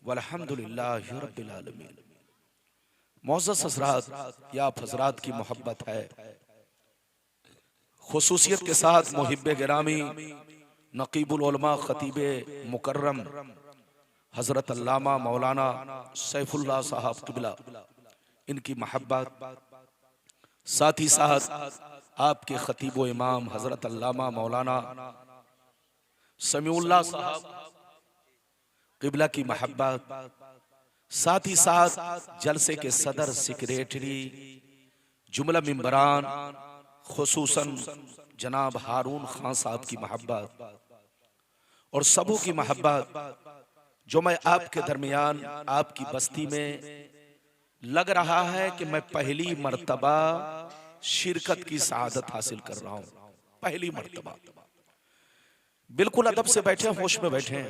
वल्हम्दुलिल्लाहि रब्बिल आलमीन। मोअज़्ज़ज़ हज़रात, या आप हज़रात की मोहब्बत है, खुसूसियत के साथ मुहिब्बे गिरामी नकीबुल उलमा खतीबे मुकर्रम हज़रत अल्लामा मौलाना सैफुल्लाह साहब क़िबला, इनकी मोहब्बत, साथ ही साथ आपके खतीब व इमाम हज़रत अल्लामा मौलाना समीउल्लाह साहब क़िबला की मोहब्बत, साथ ही साथ जलसे के सदर सेक्रेटरी जुमला मिंबरान खुसूसन जनाब हारून खान साहब की मोहब्बत और सबों की मोहब्बत, जो मैं आपके दरमियान आपकी बस्ती में लग रहा है कि मैं पहली मर्तबा शिरकत की सआदत हासिल कर रहा हूं। पहली मर्तबा बिल्कुल अदब से बैठे, होश में बैठे।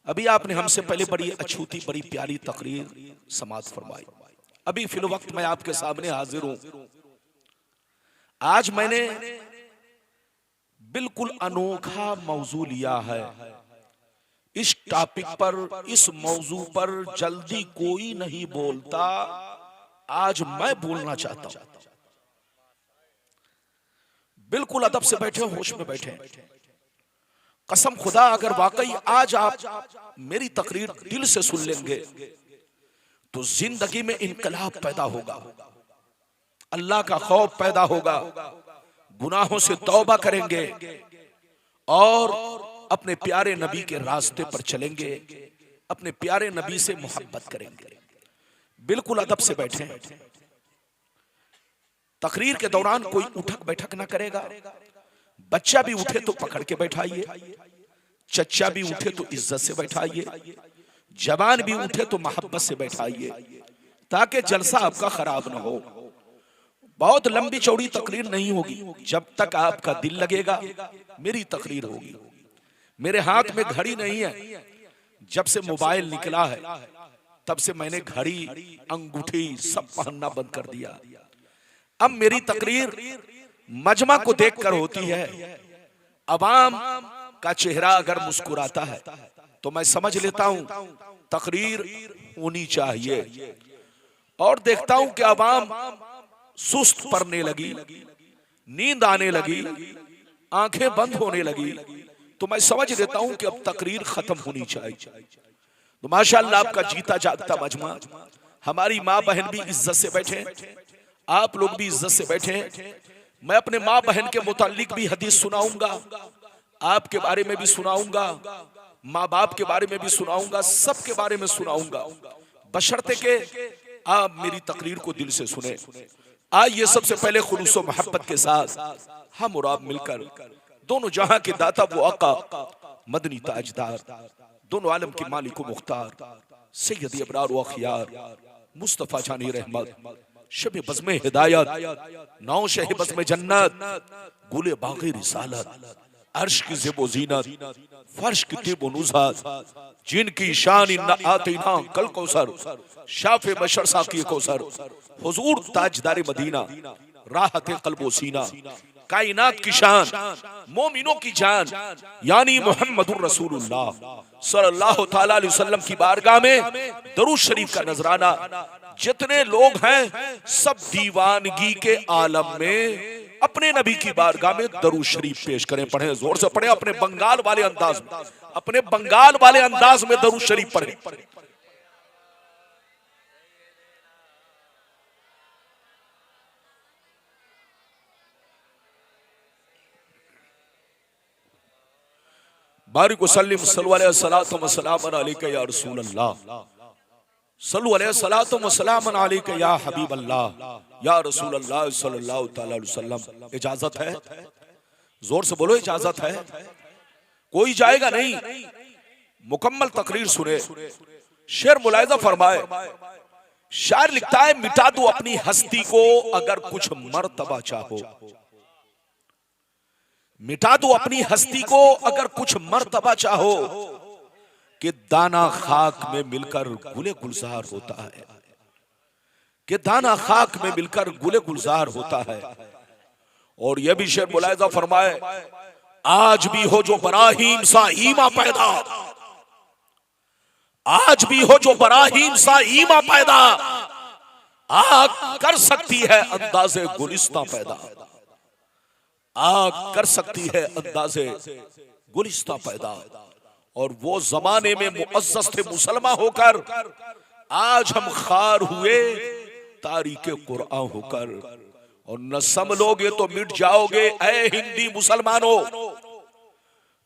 अभी आपने हमसे पहले बड़ी अछूती, बड़ी प्यारी तकरीर समाअत फरमाई। अभी फिल वक्त मैं आपके सामने हाजिर हूं। आज मैंने बिल्कुल अनोखा मौजू लिया है। इस टॉपिक पर, इस मौजू पर जल्दी कोई नहीं बोलता, आज मैं बोलना चाहता हूं। बिल्कुल अदब से बैठे, होश में बैठे। कसम खुदा, अगर वाकई आज आप मेरी तकरीर दिल से सुन लेंगे तो जिंदगी में इनकलाब पैदा होगा, अल्लाह का खौफ पैदा होगा, गुनाहों से तौबा करेंगे और अपने प्यारे नबी के रास्ते पर चलेंगे, अपने प्यारे नबी से मोहब्बत करेंगे। बिल्कुल अदब से बैठे। तकरीर के दौरान कोई उठक बैठक ना करेगा। बच्चा भी उठे तो पकड़ के बैठाइए, चच्चा भी उठे तो इज्जत से बैठाइए, जवान भी उठे तो मोहब्बत से बैठाइए, ताकि जलसा आपका खराब ना हो। बहुत लंबी चौड़ी तकरीर नहीं होगी, जब तक आपका दिल लगेगा मेरी तकरीर होगी। मेरे हाथ में घड़ी नहीं है, जब से मोबाइल निकला है तब से मैंने घड़ी, अंगूठी सब पहनना बंद कर दिया। अब मेरी तकरीर मजमा को देखकर होती है। अवाम का चेहरा अगर मुस्कुराता है तो मैं समझ लेता हूं तकरीर होनी चाहिए, और देखता हूं कि अवाम सुस्त पड़ने लगी, नींद आने लगी, आंखें बंद होने लगी, तो मैं समझ लेता हूं कि अब तकरीर खत्म होनी चाहिए। तो माशाअल्लाह आपका जीता जागता मजमा, हमारी माँ बहन भी इज्जत से बैठे, आप लोग भी इज्जत से बैठे। मैं अपने माँ बहन के मुतालिक भी हदीस सुनाऊंगा, आपके बारे में भी सुनाऊंगा, माँ बाप के बारे में भी सुनाऊंगा, सबके बारे में सुनाऊंगा, बशर्ते के आप मेरी तकरीर को दिल से सुने। आइए सबसे पहले खुलूस व मोहब्बत के साथ हम और आप मिलकर दोनों जहां के दाता वो आका मदनी ताजदार, दोनों आलम के मालिक व मुख्तार सैयद अबरार व अखियार मुस्तफा जानी रहमत, शब बज़्म हिदायत, नौ शह बज़्म जन्नत, गुले बाग़ी रिसालत, अर्श की ज़ेबो ज़ीनत, फर्श की तिब व नुज़हत, जिनकी शान इन्ना आतीना कल कौसर, शाफ़े बशर साक़ी कौसर, हुज़ूर ताजदार मदीना, राहत क़ल्ब व सीना, कायनात की शान, मोमिनों की जान, यानी मुहम्मदुर रसूलुल्लाह सल्लल्लाहु तआला अलैहि वसल्लम की बारगाह में दरूद शरीफ का नजराना। जितने लोग हैं सब दीवानगी के आलम में अपने नबी की बारगाह में दरूद शरीफ पेश करें। पढ़ें, जोर से पढ़ें, अपने बंगाल वाले अंदाज में, अपने बंगाल वाले अंदाज में दरूद शरीफ पढ़ें। बारिक वसल्लिम सल्लल्लाहु अलैहि वसल्लम अलैका या रसूल अल्लाह, सल्लल्लाहु अलैहि वसल्लम अलैका या हबीब अल्लाह, या रसूल अल्लाह सल्लल्लाहु तआला अलैहि वसल्लम। इजाजत है? जोर से बोलो, इजाजत है? कोई जाएगा नहीं, मुकम्मल तकरीर सुने। शेर मुलाहिजा फरमाए, शायर लिखता है, मिटा दो अपनी हस्ती को अगर कुछ मर्तबा चाहो, मिटा दो अपनी हस्ती को अगर कुछ मर्तबा चाहो, कि दाना खाक में मिलकर गुले गुलजार होता है, कि दाना खाक में मिलकर गुले गुलजार होता है। और यह भी शेर मुलाहिजा फरमाए, आज भी हो जो बराहीम सा ईमा पैदा, आज भी हो जो बराहीम सा ईमा पैदा, आग कर सकती है अंदाजे गुलिस्तां पैदा, आग कर सकती है अंदाजे गुलिस्तां पैदा। और वो जमाने में मुअज़्ज़ज़ थे मुसलमान होकर, आज हम खार हुए तारीके कुरान होकर। और न संभलोगे तो मिट जाओगे ऐ हिंदी मुसलमानों,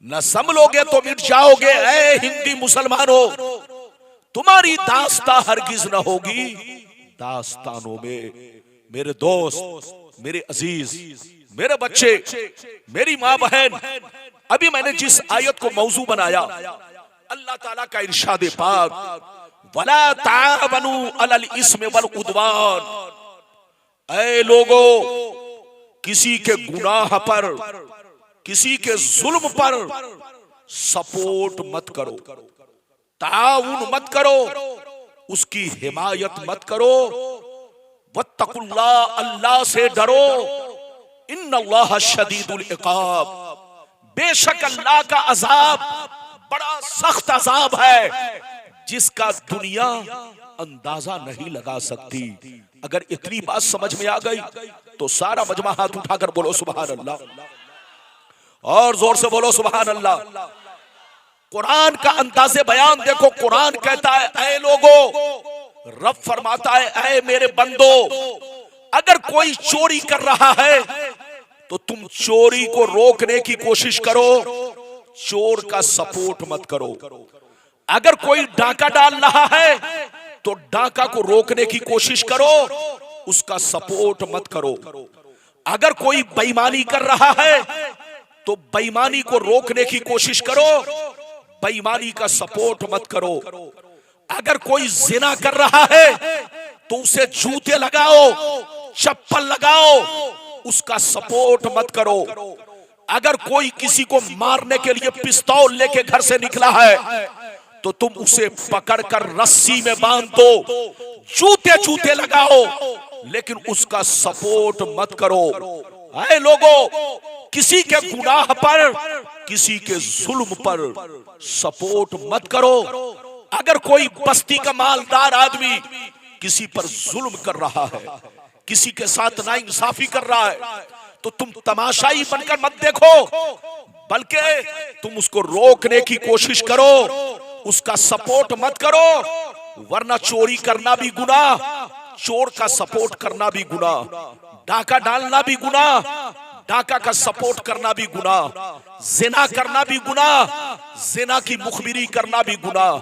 न संभलोगे तो मिट जाओगे ऐ हिंदी मुसलमानों। तुम्हारी दास्तां हरगिज न होगी दास्तानों में। मेरे दोस्त, मेरे अजीज, मेरे बच्चे, मेरी माँ बहन, अभी मैंने जिस आयत को मौजू बनाया, अल्लाह ताला का इरशाद पाक, वला ताबनु अलल इस्म वल उद्वान। ऐ लोगो, किसी के गुनाह पर, किसी के जुल्म पर सपोर्ट मत करो, ताउन मत करो, उसकी हिमायत मत करो। वत्तकुल्लाह, अल्लाह से डरो, इन्नल्लाह शदीदुल इकाब, बेशक अल्लाह का अजाब बड़ा सख्त अजाब है जिसका दुनिया अंदाजा नहीं लगा सकती। अगर इतनी बात समझ में आ गई तो सारा मजमा हाथ उठाकर बोलो सुभान अल्लाह, और जोर से बोलो सुभान अल्लाह। कुरान का अंदाज़े बयान देखो। कुरान कहता है ऐ लोगो, रब फरमाता है ऐ मेरे बंदो, अगर कोई चोरी कर रहा है तो तुम चोरी को रोकने की कोशिश करो, चोर का सपोर्ट मत करो। अगर कोई डाका डाल रहा है तो डाका को रोकने की कोशिश करो, उसका सपोर्ट मत करो। अगर कोई बेईमानी कर रहा है तो बेईमानी को रोकने की कोशिश करो, बेईमानी का सपोर्ट मत करो। अगर कोई जिना कर रहा है तो उसे जूते लगाओ, चप्पल लगाओ, उसका सपोर्ट मत करो। अगर कोई किसी को मारने के लिए पिस्तौल लेके घर से निकला है तो तुम उसे पकड़कर रस्सी में बांध दो, जूते जूते लगाओ, लेकिन उसका सपोर्ट मत करो। ऐ लोगो, किसी के गुनाह पर, किसी के जुल्म पर सपोर्ट मत करो। अगर कोई बस्ती का मालदार आदमी किसी पर जुल्म कर रहा है, किसी के साथ नाइंसाफी कर रहा है, तो तुम तमाशाई बनकर मत देखो, बल्कि तुम उसको रोकने की कोशिश करो, उसका सपोर्ट मत करो। वरना चोरी करना भी गुनाह, चोर का सपोर्ट करना भी गुनाह, डाका डालना भी गुनाह, डाका का सपोर्ट करना भी गुनाह, जिना करना भी गुनाह, जिना की मुखबिरी करना भी गुनाह,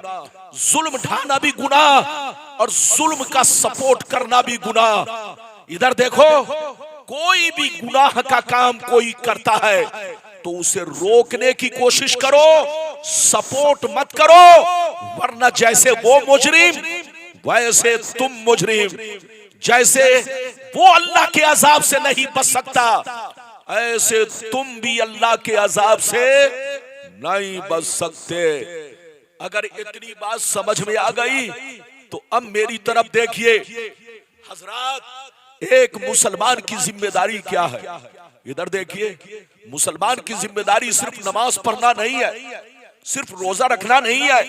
जुल्म ढाना भी गुनाह, और जुल्म का सपोर्ट करना भी गुनाह। इधर देखो, कोई भी गुनाह का काम कोई करता है तो उसे रोकने की कोशिश करो, सपोर्ट मत करो, वरना जैसे वो मुजरिम वैसे तुम मुजरिम। जैसे वो अल्लाह के अजाब से नहीं बच सकता, ऐसे तुम भी अल्लाह के अजाब से नहीं बच सकते। अगर इतनी बात समझ में आ गई तो अब मेरी तरफ देखिए हजरात, एक मुसलमान की जिम्मेदारी क्या है। इधर देखिए, मुसलमान की जिम्मेदारी सिर्फ नमाज पढ़ना नहीं है, सिर्फ रोजा रखना नहीं है,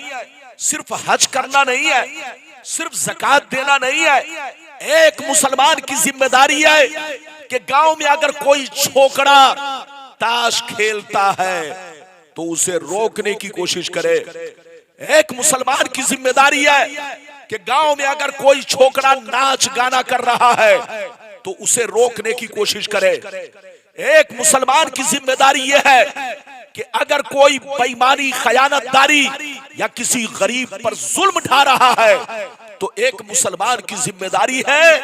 सिर्फ हज करना नहीं है, सिर्फ ज़कात देना नहीं है। एक मुसलमान की जिम्मेदारी है कि गांव में अगर कोई छोकरा ताश खेलता है तो उसे रोकने की कोशिश करे। एक मुसलमान की जिम्मेदारी है कि गांव में अगर कोई छोकरा नाच गाना कर रहा है तो उसे रोकने की कोशिश करे। एक मुसलमान की जिम्मेदारी यह है कि अगर कोई बेईमानी, खयानतदारी या किसी गरीब पर जुल्म ढा रहा है तो एक मुसलमान की जिम्मेदारी है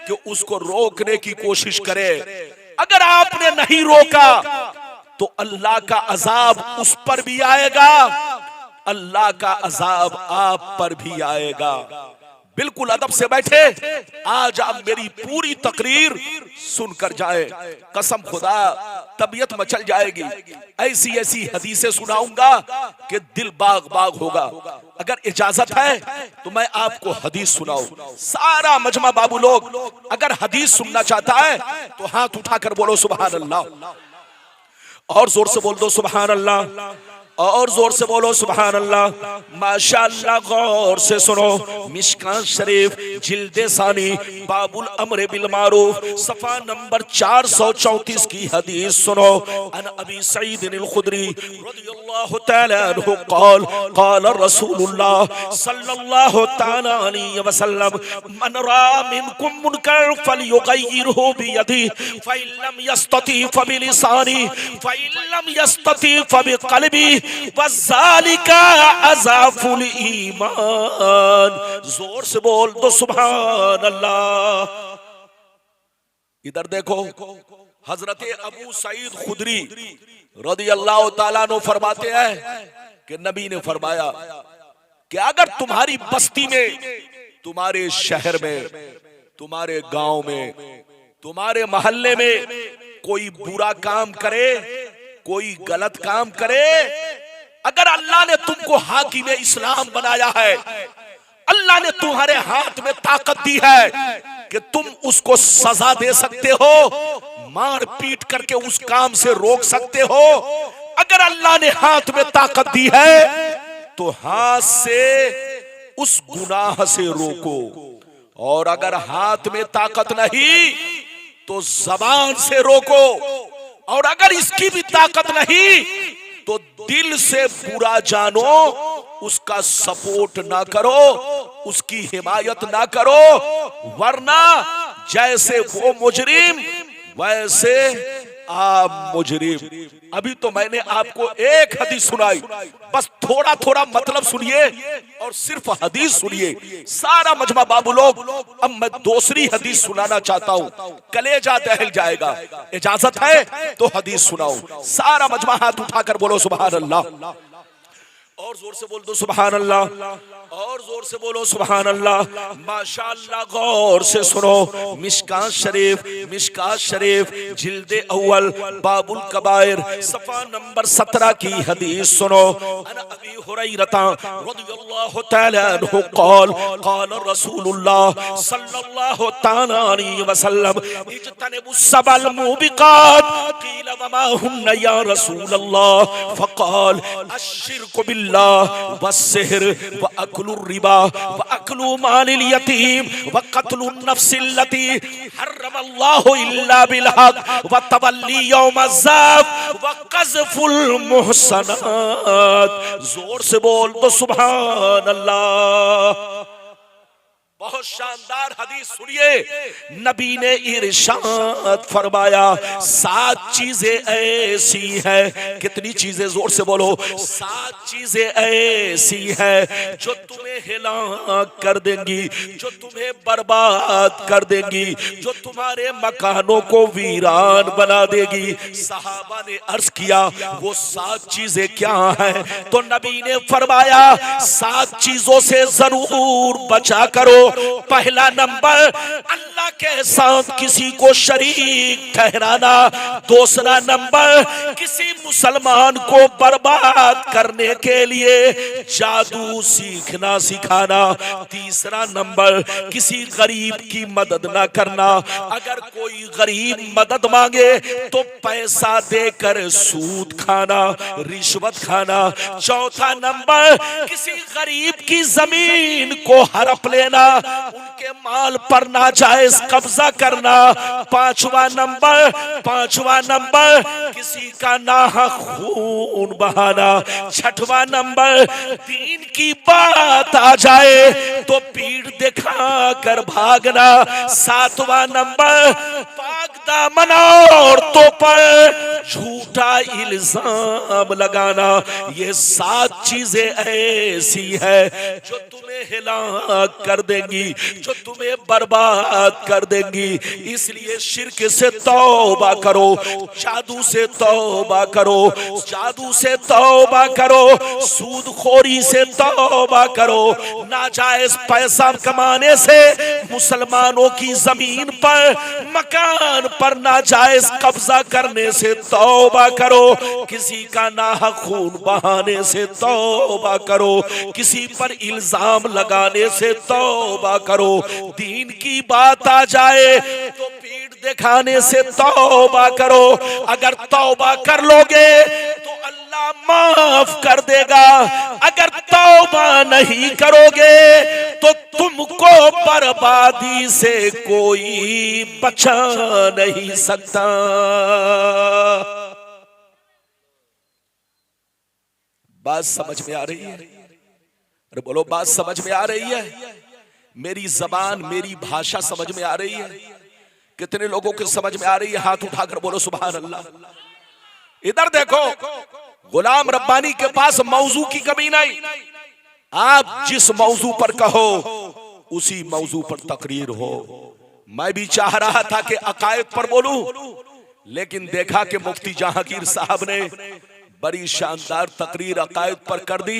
कि उसको रोकने की कोशिश करे। अगर आपने नहीं रोका तो अल्लाह का अजाब उस पर भी आएगा, अल्लाह का अजाब आप पर भी आएगा। बिल्कुल अदब से बैठे, आज आप मेरी पूरी तकरीर सुनकर जाए। कसम खुदा तबीयत मचल जाएगी, ऐसी ऐसी हदीसें सुनाऊंगा कि दिल बाग बाग होगा। अगर इजाजत है तो मैं आपको हदीस सुनाऊं। सारा मजमा बाबू लोग अगर हदीस सुनना चाहता है तो हाथ उठाकर बोलो सुभान अल्लाह, और जोर से बोल दो सुभान अल्लाह, और जोर से बोलो सुभान अल्लाह। माशाअल्लाह, गौर से सुनो। मिशकात शरीफ जिल्दे सानी बाबुल अम्र बिल मारूफ सफा नंबर 434 की हदीस सुनो। अन अबी सईद अल खुदरी रदियल्लाहु तआला अन्हु क़ाल क़ाल रसूलुल्लाह सल्लल्लाहु तआला अलैहि वसल्लम मन रा मिनकुम मुनकर फलयुगय्यिरहु बियदिही फ़इन लम यस्तती फबिलिसानी फ़इन लम यस्तती फबिक़ल्बी वज़ालिका अज़ाफुल ईमान। जोर से बोल दो सुभान अल्लाह। इधर देखो, हजरत अबू सईद खुदरी रदियल्लाहु ताला अन्हु फरमाते हैं कि नबी ने फरमाया कि अगर तुम्हारी बस्ती में, तुम्हारे शहर में, तुम्हारे गांव में, तुम्हारे मोहल्ले में कोई बुरा काम करे, कोई गलत काम करे, अगर अल्लाह ने तुमको हाकिम इस्लाम बनाया है, अल्लाह ने तुम्हारे हाथ में ताकत दी है कि तुम उसको सजा दे सकते हो, मार पीट करके उस काम से रोक सकते हो। अगर अल्लाह ने हाथ में ताकत दी है तो हाथ से उस गुनाह से रोको, और अगर हाथ में ताकत नहीं तो जबान से रोको, और अगर इसकी भी ताकत नहीं तो दिल से बुरा जानो, उसका सपोर्ट ना करो, उसकी हिमायत ना करो, वरना जैसे वो मुजरिम वैसे आप मुजरिम। अभी तो मैंने आपको एक हदीस सुनाई, बस थोड़ा थोड़ा मतलब सुनिए और सिर्फ हदीस सुनिए। सारा मजमा बाबू लोग, अब मैं दूसरी हदीस सुनाना चाहता हूँ, कलेजा दहल जाएगा। इजाजत है तो हदीस सुनाओ। सारा मजमा हाथ उठाकर बोलो सुभान अल्लाह, और जोर से बोल दो सुभान अल्लाह, और जोर से बोलो सुभान अल्लाह। माशाअल्लाह, गौर से सुनो। मिशकात शरीफ जिल्दे अव्वल बाबुल कबायर सफा नंबर 17 की हदीस सुनो। अन अबी हुरैरता रदियल्लाहु तआला अन्हु क़ाल क़ाल रसूलुल्लाह सल्लल्लाहु तआला अलैहि वसल्लम इज्तनिबुस सबल मुबिकात क़ील वमा हुन्ना या रसूलल्लाह फ़क़ाल अश्शिरकु बिल्लाह वस्सिhr व अक्लुर रिबा व अक्लु मालिल यतीम व क़त्लुन नफ्सिल्लती हर्रमल्लाहु इल्ला बिल हक़ व तवल्ली यौमज़्ज़ाफ़ व क़ज़्फ़ुल मुहसनात। जोर से बोल दो सुभान अल्लाह। बहुत शानदार हदीस सुनिए। नबी ने इरशाद फरमाया 7 चीजें ऐसी हैं। कितनी चीजें? जोर से बोलो। 7 चीजें ऐसी हैं जो तुम्हें हिलाक कर देंगी, जो तुम्हें बर्बाद कर देंगी, जो तुम्हारे मकानों को वीरान बना देगी। सहाबा ने अर्ज किया वो 7 चीजें क्या हैं? तो नबी ने फरमाया 7 चीजों से जरूर बचा करो। पहला नंबर, अल्लाह के साथ किसी को शरीक ठहराना। दूसरा नंबर, किसी मुसलमान को बर्बाद करने के लिए जादू सीखना सिखाना। तीसरा नंबर, किसी गरीब की मदद ना करना। अगर कोई गरीब मदद मांगे तो पैसा देकर सूद खाना, रिश्वत खाना। चौथा नंबर, किसी गरीब की जमीन को हड़प लेना, उनके माल पर नाजायज कब्जा करना। पांचवा नंबर, किसी का नाहक खून बहाना। छठवां नंबर, दीन की बात आ जाए तो पीठ दिखा कर भागना। सातवां नंबर, पाक दामन औरतों पर झूठा इल्जाम लगाना। ये 7 चीजें ऐसी है जो तुम्हें हिलाक कर देंगी, जो तुम्हें बर्बाद कर देंगी। इसलिए शिर्क से तौबा करो, जादू से तौबा करो, जादू से तौबा करो, सूदखोरी से तौबा करो, नाजायज पैसा कमाने से, मुसलमानों की जमीन पर, मकान पर नाजायज कब्जा करने से तौबा करो। किसी का नाहक खून बहाने से तौबा करो, किसी पर इल्जाम लगाने से तौबा करो। दीन की बात आ जाए तो पीठ दिखाने से तौबा करो। अगर तौबा कर लोगे तो अल्लाह माफ कर देगा। अगर तौबा नहीं करोगे तो तुमको बर्बादी से कोई बचा नहीं सकता। बात समझ में आ रही है? अरे बोलो, बात समझ में आ रही है? मेरी जबान, मेरी भाषा समझ में आ रही है? कितने लोगों के समझ में आ रही है? हाथ उठाकर बोलो सुभान अल्लाह। इधर देखो, गुलाम रब्बानी के पास मौजू की कमी नहीं। आप जिस मौजू पर कहो उसी मौजू पर तकरीर हो। मैं भी चाह रहा था कि अकायद पर बोलूं, लेकिन देखा कि मुफ्ती जहांगीर साहब ने बड़ी शानदार तकरीर अकायद पर कर दी,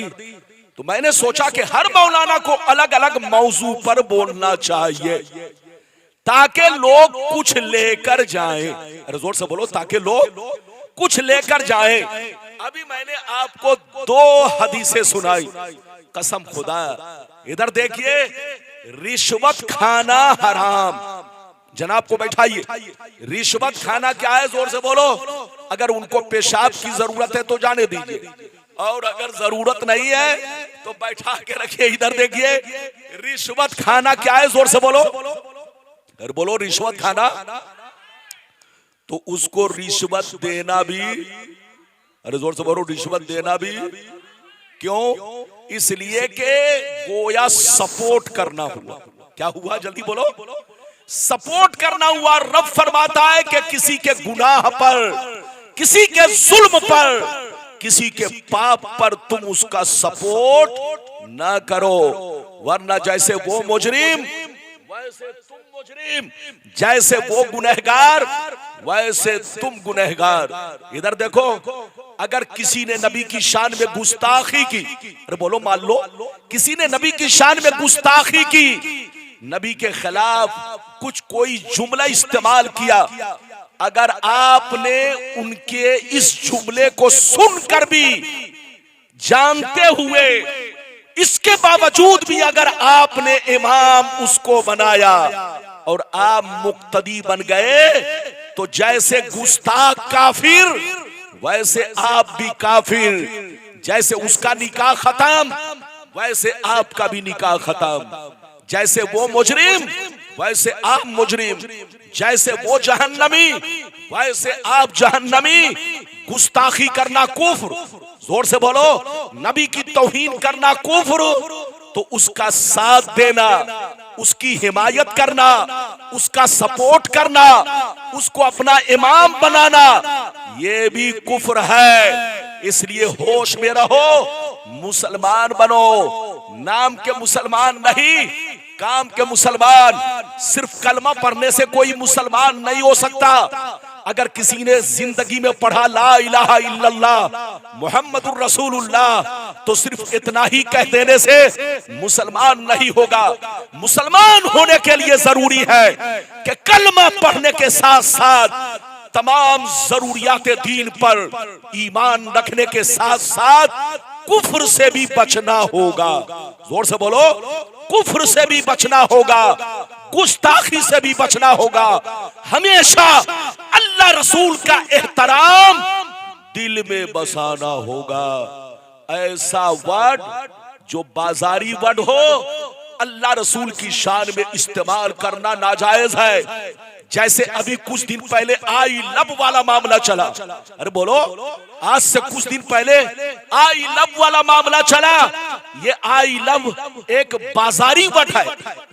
तो मैंने सोचा कि हर मौलाना को अलग अलग मौजू पर बोलना चाहिए ताकि लोग कुछ लेकर जाएं। अरे जोर से बोलो, ताकि लोग कुछ लेकर जाएं। अभी मैंने आपको 2 हदीसें सुनाई, कसम खुदा। इधर देखिए, रिश्वत खाना हराम। जनाब को बैठाइए। रिश्वत खाना क्या है? जोर से बोलो। अगर उनको पेशाब की जरूरत है तो जाने दीजिए, और अगर जरूरत नहीं है तो बैठा के रखिए। इधर देखिए, रिश्वत खाना क्या है? जोर से बोलो। अगर बोलो रिश्वत खाना, तो उसको रिश्वत देना भी, अरे जोर से बोलो, रिश्वत देना भी क्यों? इसलिए कि गोया सपोर्ट करना हुआ। क्या हुआ? जल्दी बोलो। सपोर्ट करना हुआ। रब फरमाता है कि किसी के गुनाह पर, किसी के जुल्म पर, किसी के पाप पर तुम उसका सपोर्ट ना करो, वरना जैसे वो मुजरिम वैसे तुम मुजरिम, जैसे वो गुनहगार वैसे तुम गुनहगार। इधर देखो, अगर किसी ने नबी की शान में गुस्ताखी की, अरे बोलो, मान लो किसी ने नबी की शान में गुस्ताखी की, नबी के खिलाफ कुछ कोई जुमला इस्तेमाल किया, अगर आपने उनके इस जुमले को सुनकर भी, जानते हुए, इसके बावजूद भी अगर आपने इमाम उसको बनाया और आप मुक्तदी बन गए, तो जैसे गुस्ताख काफिर वैसे आप भी काफिर। जैसे उसका निकाह खत्म वैसे आपका भी निकाह खत्म। जैसे वो मुजरिम वैसे आप मुजरिम। जैसे वो जहन्नमी वैसे आप जहन्नमी। गुस्ताखी करना कुफ्र, जोर से बोलो। नबी की तौहीन करना कुफ्र, तो उसका साथ देना, उसकी हिमायत करना, उसका सपोर्ट करना, उसको अपना इमाम बनाना, ये भी कुफ्र है। इसलिए होश में रहो, मुसलमान बनो। नाम के मुसलमान नहीं, काम के मुसलमान। सिर्फ कलमा पढ़ने से कोई मुसलमान नहीं हो सकता। अगर किसी ने जिंदगी में पढ़ा ला इलाहा इल्लल्लाह मुहम्मदुर रसूलुल्लाह, तो सिर्फ इतना ही कह देने से मुसलमान नहीं होगा। मुसलमान होने के लिए जरूरी है कि कलमा पढ़ने के साथ साथ तमाम जरूरियात दीन पर ईमान रखने के साथ साथ कुफ्र से भी बचना होगा। जोर से बोलो, कुफ्र से भी बचना होगा, गुस्ताखी से भी बचना होगा। हमेशा अल्लाह रसूल का एहतराम दिल में बसाना होगा। ऐसा वर्ड जो बाजारी वर्ड हो, अल्लाह रसूल की शान में इस्तेमाल करना नाजायज है। जैसे अभी कुछ दिन पहले आई लव वाला मामला चला। अरे बोलो, आज से कुछ दिन पहले आई लव वाला मामला चला। ये आई लव एक बाजारी वर्ड है।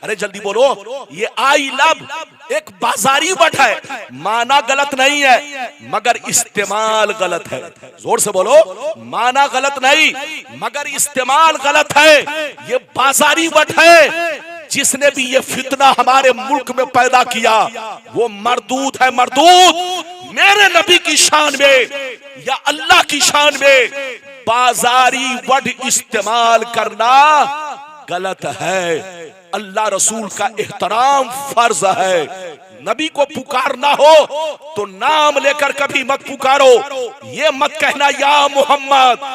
अरे जल्दी बोलो, ये आई लव एक बाजारी वर्ड है। माना गलत नहीं है मगर इस्तेमाल गलत है। जोर से बोलो, माना गलत नहीं मगर इस्तेमाल गलत है। ये बाजारी वर्ड है। जिसने भी ये फितना हमारे मुल्क में पैदा किया वो मरदूद है, मरदूद। मेरे नबी की शान में या अल्लाह की शान में बाजारी वर्ड इस्तेमाल करना गलत है। अल्लाह रसूल का एहतराम फर्ज है। नबी को पुकारना हो तो नाम लेकर कभी मत पुकारो। ये मत कहना या मोहम्मद,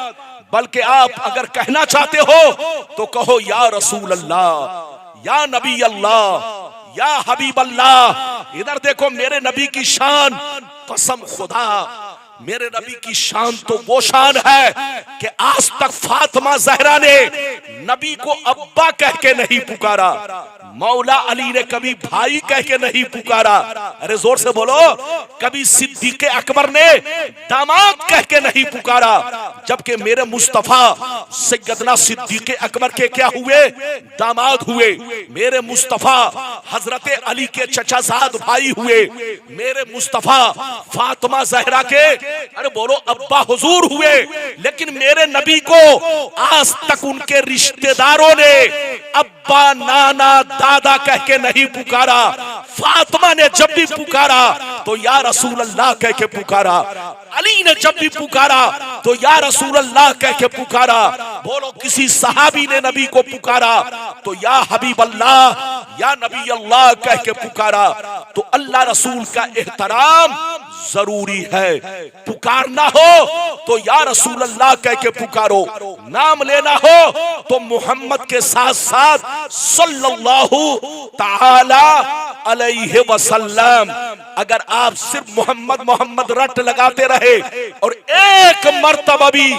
बल्कि आप अगर कहना चाहते हो तो कहो या रसूल अल्लाह, या नबी अल्लाह, या हबीब अल्लाह। इधर देखो मेरे नबी की शान, कसम खुदा मेरे नबी की शान तो वो शान है कि आज तक फातिमा जहरा ने नबी को अब्बा कह के नहीं पुकारा, मौला अली ने कभी भाई कह के नहीं पुकारा, अरे जोर से बोलो, कभी सिद्दीक अकबर ने दामाद कह के नहीं पुकारा, जबकि मेरे मुस्तफा सैयदना सिद्दीक अकबर के क्या हुए, दामाद हुए। मेरे मुस्तफा हजरत अली के चचाजाद भाई हुए। मेरे मुस्तफा फातिमा जहरा के अरे बोलो अब्बा हुजूर हुए। लेकिन मेरे नबी को आज तक उनके रिश्तेदारों ने अब्बा, नाना, दादा कह के नहीं पुकारा। फातिमा ने जब भी पुकारा तो या रसूल अल्लाह कह के पुकारा। अली ने जब भी पुकारा तो या रसूल अल्लाह कह के पुकारा। बोलो किसी सहाबी ने नबी को पुकारा तो या हबीब अल्लाह, या नबी अल्लाह कह के पुकारा। तो अल्लाह रसूल का एहतराम जरूरी है। पुकारना हो तो या रसूल अल्लाह कह के पुकारो, नाम लेना हो तो मोहम्मद के साथ साथ सल्लल्लाहु ताला अलैहि वसल्लम। अगर आप सिर्फ मोहम्मद मोहम्मद रट लगाते रहे और एक मर्तबा भी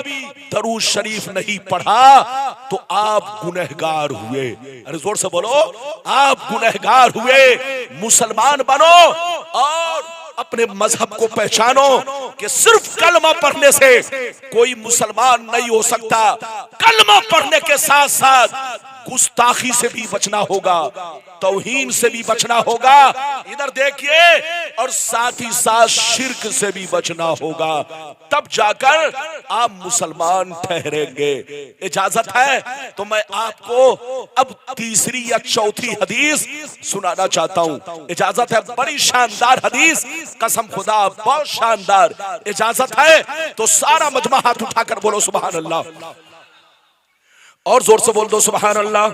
दरूद शरीफ नहीं पढ़ा तो आप गुनहगार हुए। अरे जोर से बोलो, आप गुनहगार हुए। मुसलमान बनो और अपने मजहब को पहचानो कि सिर्फ कलमा पढ़ने से कोई मुसलमान नहीं हो सकता। कलमा पढ़ने के साथ साथ गुस्ताखी से भी बचना होगा, तौहीन से भी बचना होगा, इधर देखिए, और साथ ही साथ शिर्क से भी बचना होगा। तब जाकर आप मुसलमान ठहरेंगे। इजाजत है तो मैं आपको अब तीसरी या चौथी हदीस सुनाना चाहता हूं। इजाजत है, बड़ी शानदार हदीस, कसम खुदा बहुत शानदार। इजाजत है तो सारा मजमा हाथ उठाकर बोलो सुभान अल्लाह, और जोर से बोल दो सुभान अल्लाह,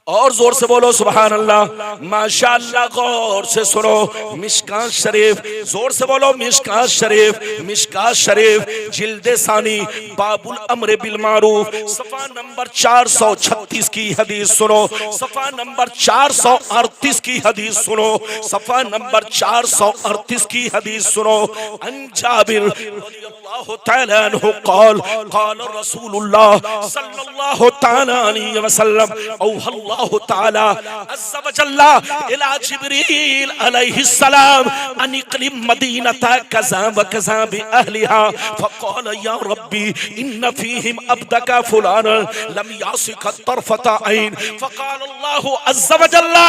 और जोर से बोलो सुभान अल्लाह। माशाअल्लाह, गौर से सुनो मिशकात शरीफ, जोर से बोलो मिशकात शरीफ। मिशकात शरीफ जिल्दे सानी बाबुल अम्र बिल मारूफ सफा नंबर 436 की हदीस सुनो, सफा नंबर 438 की हदीस सुनो, सफा नंबर 438 की हदीस सुनो। अन जाबिर रज़ियल्लाहु तआला अन्हु क़ाल क़ाल रसूलुल्लाह सल्लल्लाहु तआला अलैहि वसल्लम औ अल्लाह ताला अज़्ज़ा व जल्ला इला जिब्रील अलैहिस्सलाम अनिक़लिम मदीनता कज़ा व कज़ा बि अहलिहा फ़क़ाल या रब्बी इन्न फ़ीहिम अब्दका फुलान लम यासिक तरफ़ता ऐन फ़क़ाल अल्लाहु अज़्ज़ा व जल्ला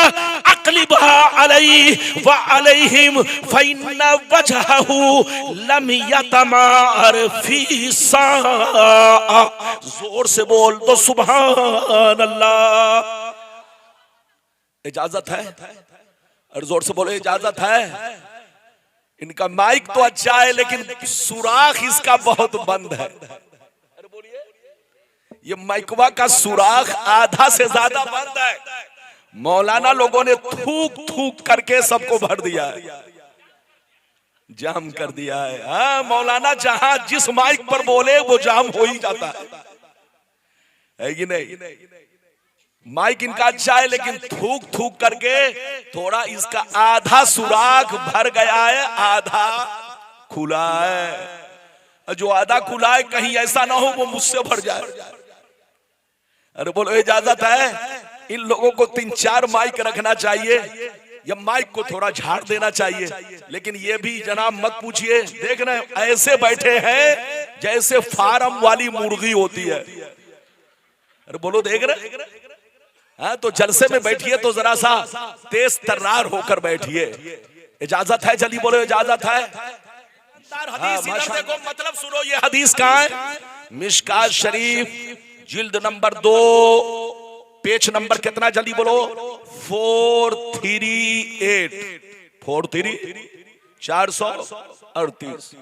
अक़लिबहा अलैहि व अलैहिम फ़इन्न वजहहु लम यतमार फ़ी साअ। जोर से बोल दो सुभान अल्लाह। इजाजत है, और जोर से बोलो इजाजत है। इनका माइक तो अच्छा है लेकिन सुराख इसका बहुत बंद है। अरे बोलिए, ये माइकवा का सुराख आधा से ज्यादा बंद है। मौलाना लोगों ने थूक थूक करके सबको भर दिया है, जाम कर दिया है। हाँ, मौलाना जहां जिस माइक पर बोले वो जाम हो ही जाता है कि नहीं। माइक इनका अच्छा है लेकिन थूक थूक करके थोड़ा इसका आधा सुराख भर गया है, आधा खुला है। जो आधा खुला है कहीं ऐसा ना हो वो मुझसे भर जाए। अरे बोलो इजाजत है। इन लोगों को 3-4 माइक रखना चाहिए या माइक को थोड़ा झाड़ देना चाहिए। लेकिन ये भी जनाब मत पूछिए, देख रहे ऐसे बैठे हैं जैसे फार्म वाली मुर्गी होती है। अरे बोलो देख रहे। हाँ, तो जलसे में बैठिए तो जरा सा तेज तर्रार होकर बैठिए। इजाजत है, जल्दी बोलो इजाजत है। हदीस इधर देखो, मतलब सुनो, ये हदीस कहाँ है? मिशकात शरीफ जिल्द नंबर 2 पेज नंबर कितना, जल्दी बोलो, 438 438।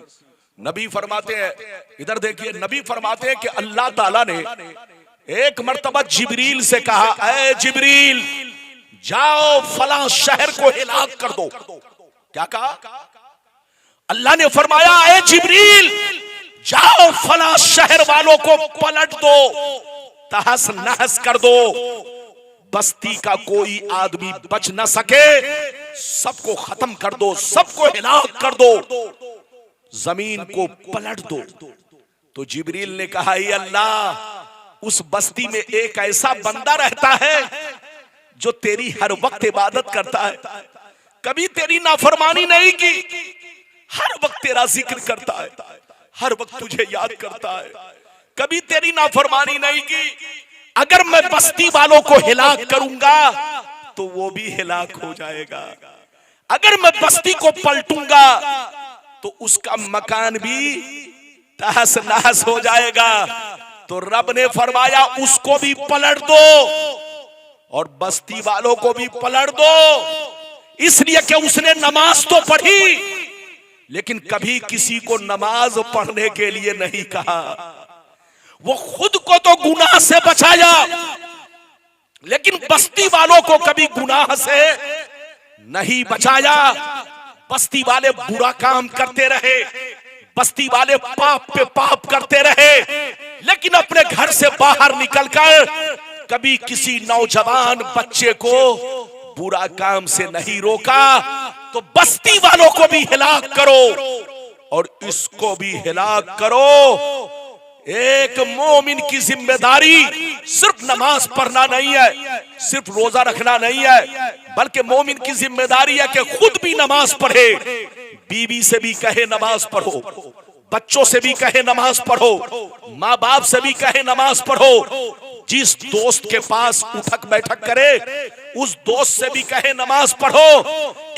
नबी फरमाते हैं, इधर देखिए, नबी फरमाते हैं कि अल्लाह ताला ने एक मर्तबा जिब्रील से कहा, ऐ जिब्रील जाओ फला शहर को हिलाक कर दो। क्या कहा? अल्लाह ने फरमाया, ऐ जिब्रील जाओ फला शहर वालों को पलट दो, तहस नहस कर दो, बस्ती का कोई आदमी बच न सके, सबको खत्म कर दो, सबको हिलाक कर दो। जमीन को पलट दो। तो जिब्रील ने कहा, ये अल्लाह, उस बस्ती में एक ऐसा बंदा रहता है जो तेरी हर वक्त इबादत करता है, कभी तेरी नाफरमानी नहीं की, हर वक्त तेरा जिक्र करता है, हर वक्त तुझे याद करता है, कभी तेरी नाफरमानी नहीं की। अगर मैं बस्ती वालों को हिलाक करूंगा तो वो भी हिलाक हो जाएगा, अगर मैं बस्ती को पलटूंगा तो उसका मकान भी तहस नहस हो जाएगा। तो रब ने फरमाया, उसको भी पलट दो और बस्ती वालों को भी पलट दो, इसलिए कि उसने नमाज तो पढ़ी लेकिन कभी किसी को नमाज पढ़ने के लिए नहीं कहा। वो खुद को तो गुनाह से बचाया लेकिन बस्ती वालों को कभी गुनाह से नहीं बचाया। बस्ती वाले बुरा काम करते रहे, बस्ती वाले पाप पे पाप करते रहे, लेकिन अपने घर से बाहर निकलकर कभी किसी नौजवान बच्चे को बुरा काम से नहीं रोका। तो बस्ती वालों को भी हिलाक करो और इसको भी हिलाक करो। एक मोमिन की जिम्मेदारी सिर्फ नमाज पढ़ना नहीं है, सिर्फ रोजा रखना नहीं है, बल्कि मोमिन की जिम्मेदारी है कि खुद भी नमाज पढ़े, बीवी से भी कहे नमाज पढ़ो, बच्चों से भी कहे नमाज पढ़ो, माँ बाप से भी कहे नमाज पढ़ो, जिस दोस्त के पास उठक बैठक करे उस दोस्त से भी कहे नमाज पढ़ो।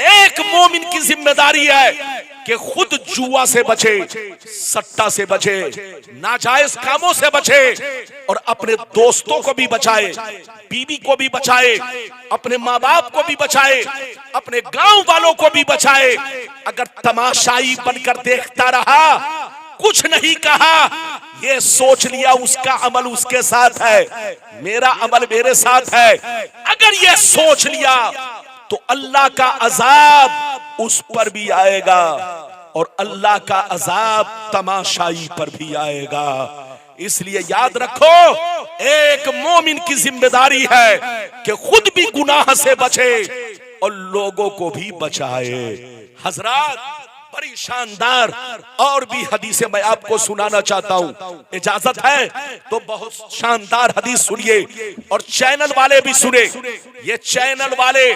एक मोमिन की जिम्मेदारी है कि खुद जुआ से बचे, सट्टा से बचे, नाजायज कामों से बचे और अपने दोस्तों को भी बचाए, बीवी को भी बचाए, अपने माँ बाप को भी बचाए, अपने गांव वालों को भी बचाए। अगर तमाशाई बनकर देखता रहा, कुछ नहीं कहा, ये सोच लिया उसका अमल उसके साथ है, मेरा अमल मेरे साथ है, अगर ये सोच लिया तो अल्लाह का अजाब उस पर भी आएगा और अल्लाह का अजाब तमाशाई पर भी आएगा। इसलिए याद रखो, एक मोमिन की जिम्मेदारी है कि खुद भी गुनाह से बचे और लोगों को भी बचाए। हजरात, बड़ी शानदार और भी हदीसें मैं आपको सुनाना चाहता हूं, इजाजत है तो बहुत शानदार हदीस सुनिए और चैनल वाले भी सुने। ये चैनल वाले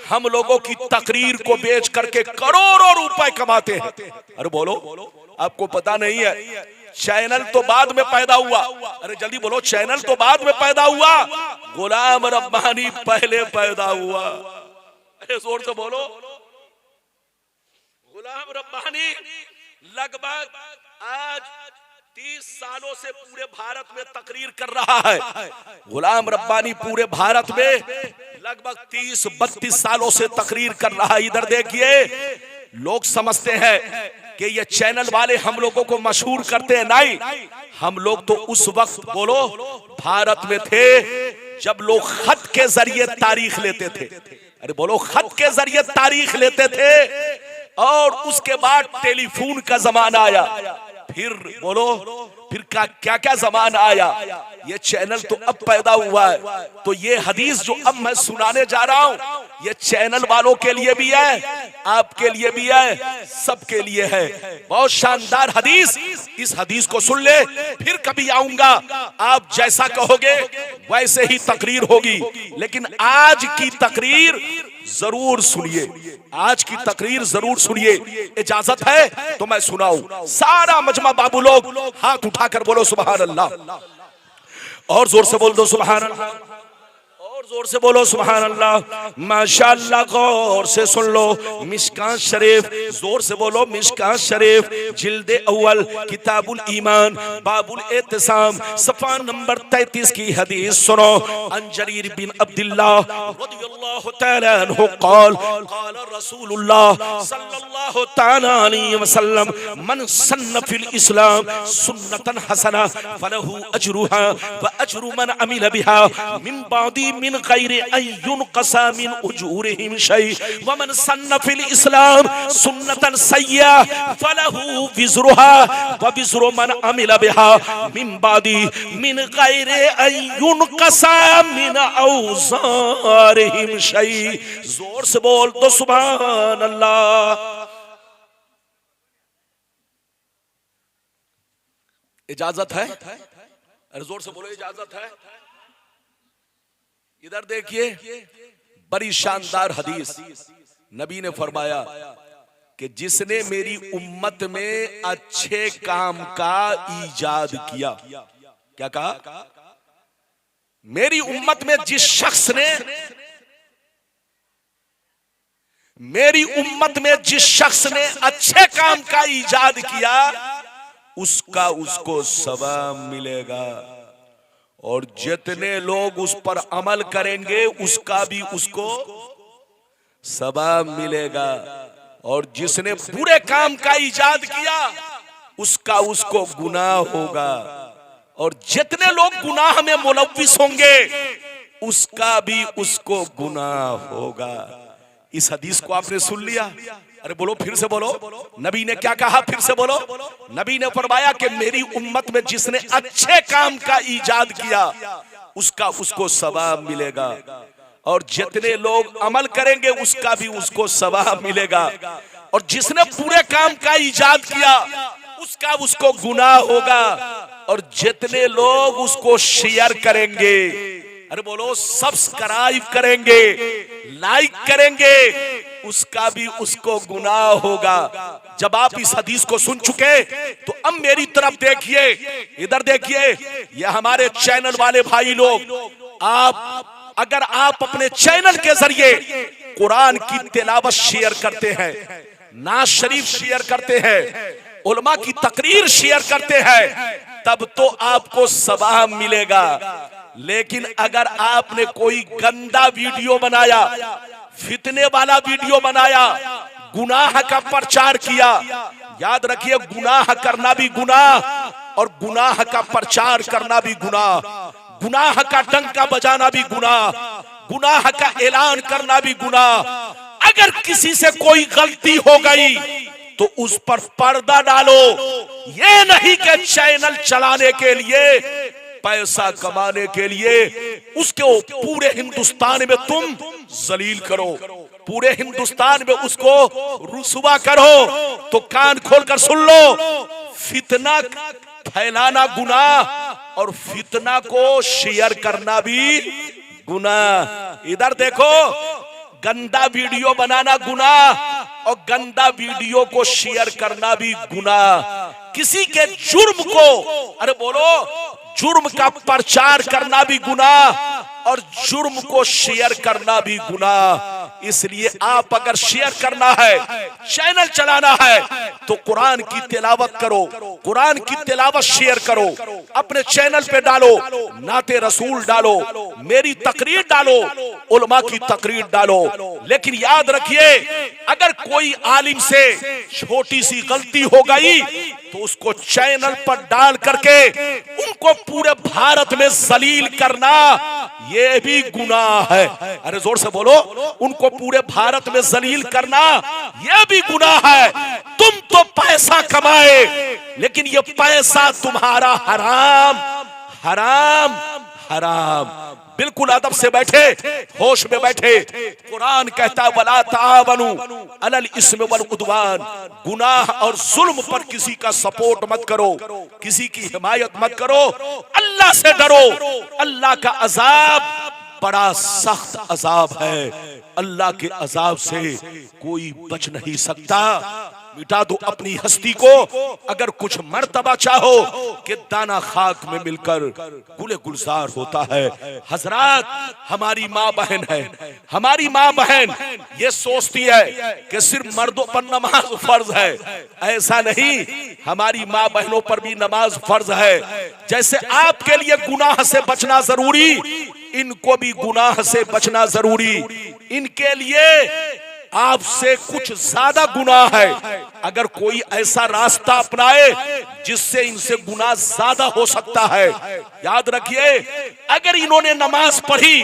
हम लोगों की तकरीर को बेच करके करोड़ों रुपए कमाते हैं। अरे बोलो, आपको पता नहीं है, चैनल तो बाद में पैदा हुआ। अरे जल्दी बोलो, चैनल तो बाद में पैदा हुआ, गुलाम रब्बानी पहले पैदा हुआ। अरे जोर से बोलो, गुलाम रब्बानी लगभग आज 30 सालों से पूरे भारत में तकरीर कर रहा है। गुलाम रब्बानी पूरे भारत में लगभग 30-32 सालों से तकरीर कर रहा है। इधर देखिए, लोग समझते हैं कि ये चैनल वाले हम लोगों को मशहूर करते हैं, नहीं, हम लोग तो उस वक्त बोलो भारत में थे जब लोग खत के जरिए तारीख लेते थे। अरे बोलो, खत के जरिए तारीख लेते थे और उसके बाद टेलीफोन का जमाना आया, फिर बोलो फिर क्या क्या जमाना आया। ये चैनल तो अब पैदा हुआ है। तो ये हदीस जो अब मैं सुनाने जा रहा हूं, ये चैनल वालों के लिए भी है, आपके लिए भी है, सबके लिए है। बहुत शानदार हदीस, इस हदीस को सुन ले, फिर कभी आऊंगा, आप जैसा कहोगे वैसे ही तकरीर होगी। लेकिन आज की तकरीर जरूर सुनिए, आज की तकरीर जरूर सुनिए। इजाजत है तो मैं सुनाऊं। सारा मजमा बाबू लोग हाथ उठाकर बोलो सुभान अल्लाह, और जोर से बोल दो सुभान अल्लाह, और जोर से बोलो सुभान अल्लाह। माशाअल्लाह, गौर से सुन लो, मिशकात शरीफ, जोर से बोलो मिशकात शरीफ, जिल्दे अव्वल, किताबुल ईमान, बाबुल एहतिसाम, सफ़ा नंबर 33 की हदीस सुनो। अन जरीर बिन अब्दुल्लाह रदियल्लाहु तआला अन्हु क़ाल क़ाल रसूलुल्लाह सल्लल्लाहु तआला अलैहि वसल्लम मन सन्न फिल इस्लाम सुन्नतन हसना फलहु अजरुहा व अजरु मन अमिल बिहा मिन बादी मिन गैरि अन युनक़सा मिन उजूरिहिम शै व मन सन्न फिल इस्लाम सुन्नतन सय्या फलहु विज़रुहा व विज़रु मन अमिल बिहा मिन बादी मिन गैरि अन युनक़सा मिन औज़ारिहिम शै। जोर से बोल दो सुभान अल्लाह। इजाजत है? अरे जोर से बोलो, इजाजत है? इधर देखिए, बड़ी शानदार हदीस। नबी ने फरमाया कि जिसने मेरी उम्मत में अच्छे काम का ईजाद किया, क्या कहा? मेरी उम्मत में जिस शख्स ने, मेरी उम्मत में जिस शख्स ने अच्छे काम का ईजाद किया, उसका उसको सवाब मिलेगा, और जितने लोग उस पर अमल करेंगे उसका भी उसको सवाब मिलेगा, और जिसने बुरे काम का ईजाद किया उसका उसको गुनाह होगा, और जितने लोग गुनाह में मुलव्विस होंगे उसका भी उसको गुनाह होगा। इस हदीस को आपने सुन लिया? अरे बोलो, फिर से बोलो, नबी ने क्या कहा? फिर से बोलो। नबी ने फरमाया कि मेरी उम्मत में जिसने अच्छे काम का ईजाद किया उसका उसको सवाब मिलेगा, और जितने लोग अमल करेंगे उसका भी उसको सवाब मिलेगा, और जिसने बुरे काम का ईजाद किया उसका उसको गुनाह होगा, और जितने लोग उसको शेयर करेंगे, अरे बोलो, सब्सक्राइब करेंगे, लाइक करेंगे, उसका भी उसको गुनाह होगा। जब आप इस हदीस को सुन चुके तो अब मेरी तरफ देखिए, इधर देखिए, ये हमारे चैनल वाले भाई लोग, आप अगर आप अपने चैनल के जरिए कुरान की तिलावत शेयर करते हैं, नाज शरीफ शेयर करते हैं, उलमा की तकरीर शेयर करते हैं, तब तो आपको सवाब मिलेगा। लेकिन अगर आपने कोई गंदा वीडियो बनाया, फितने वाला वीडियो बनाया, गुनाह का प्रचार किया, याद रखिए, गुनाह करना भी गुनाह और गुनाह का प्रचार करना भी गुनाह, गुनाह का डंका बजाना भी गुनाह, गुनाह का ऐलान करना भी गुनाह। अगर किसी से कोई गलती हो गई तो उस पर पर्दा डालो, ये नहीं कि चैनल चलाने के लिए, पैसा कमाने के लिए उसके पूरे हिंदुस्तान में तुम जलील करो, पूरे हिंदुस्तान में उसको रुसवा करो। तो कान खोलकर सुन लो, फितना फैलाना गुनाह और फितना को शेयर करना भी गुनाह। इधर देखो, गंदा वीडियो बनाना गुनाह और गंदा वीडियो को शेयर करना भी गुनाह। किसी के जुर्म को, अरे बोलो, जुर्म का प्रचार करना भी गुनाह और जुर्म को शेयर करना भी गुनाह। इसलिए आप अगर शेयर करना है, चैनल चलाना है, तो कुरान की तिलावत करो, कुरान की तिलावत शेयर करो, अपने चैनल पे डालो, नाते रसूल डालो, मेरी तकरीर डालो, उलमा की तकरीर डालो। लेकिन याद रखिए, अगर कोई आलिम से छोटी सी गलती हो गई तो उसको चैनल पर डाल करके उनको पूरे भारत में जलील करना, ये भी गुनाह है। अरे जोर से बोलो, उनको पूरे भारत में जलील करना ये भी गुनाह है। तुम तो पैसा कमाए, लेकिन ये पैसा तुम्हारा हराम हराम हराम। बिल्कुल अदब से बैठे, होश में बैठे। कुरान कहता है, वला तावनु अलल इस्म वल उद्वान, गुनाह और जुल्म पर किसी का सपोर्ट मत करो, किसी की हिमायत मत करो। अल्लाह से डरो, अल्लाह का अजाब बड़ा सख्त अजाब है, अल्लाह के अजाब से कोई बच नहीं सकता। मिटा दो अपनी हस्ती को, अगर कुछ मर्तबा चाहो कि दाना खाक में मिलकर गुले गुलजार होता है। हजरात, हमारी माँ बहन है, हमारी माँ बहन ये सोचती है कि सिर्फ मर्दों पर नमाज फर्ज है। ऐसा नहीं, हमारी माँ बहनों पर भी नमाज फर्ज है। जैसे आपके लिए गुनाह से बचना जरूरी, इनको भी गुनाह से बचना जरूरी। इनके लिए आपसे कुछ ज्यादा गुनाह है। अगर कोई ऐसा रास्ता अपनाए जिससे इनसे गुनाह ज्यादा हो सकता है, याद रखिए, अगर इन्होंने नमाज पढ़ी,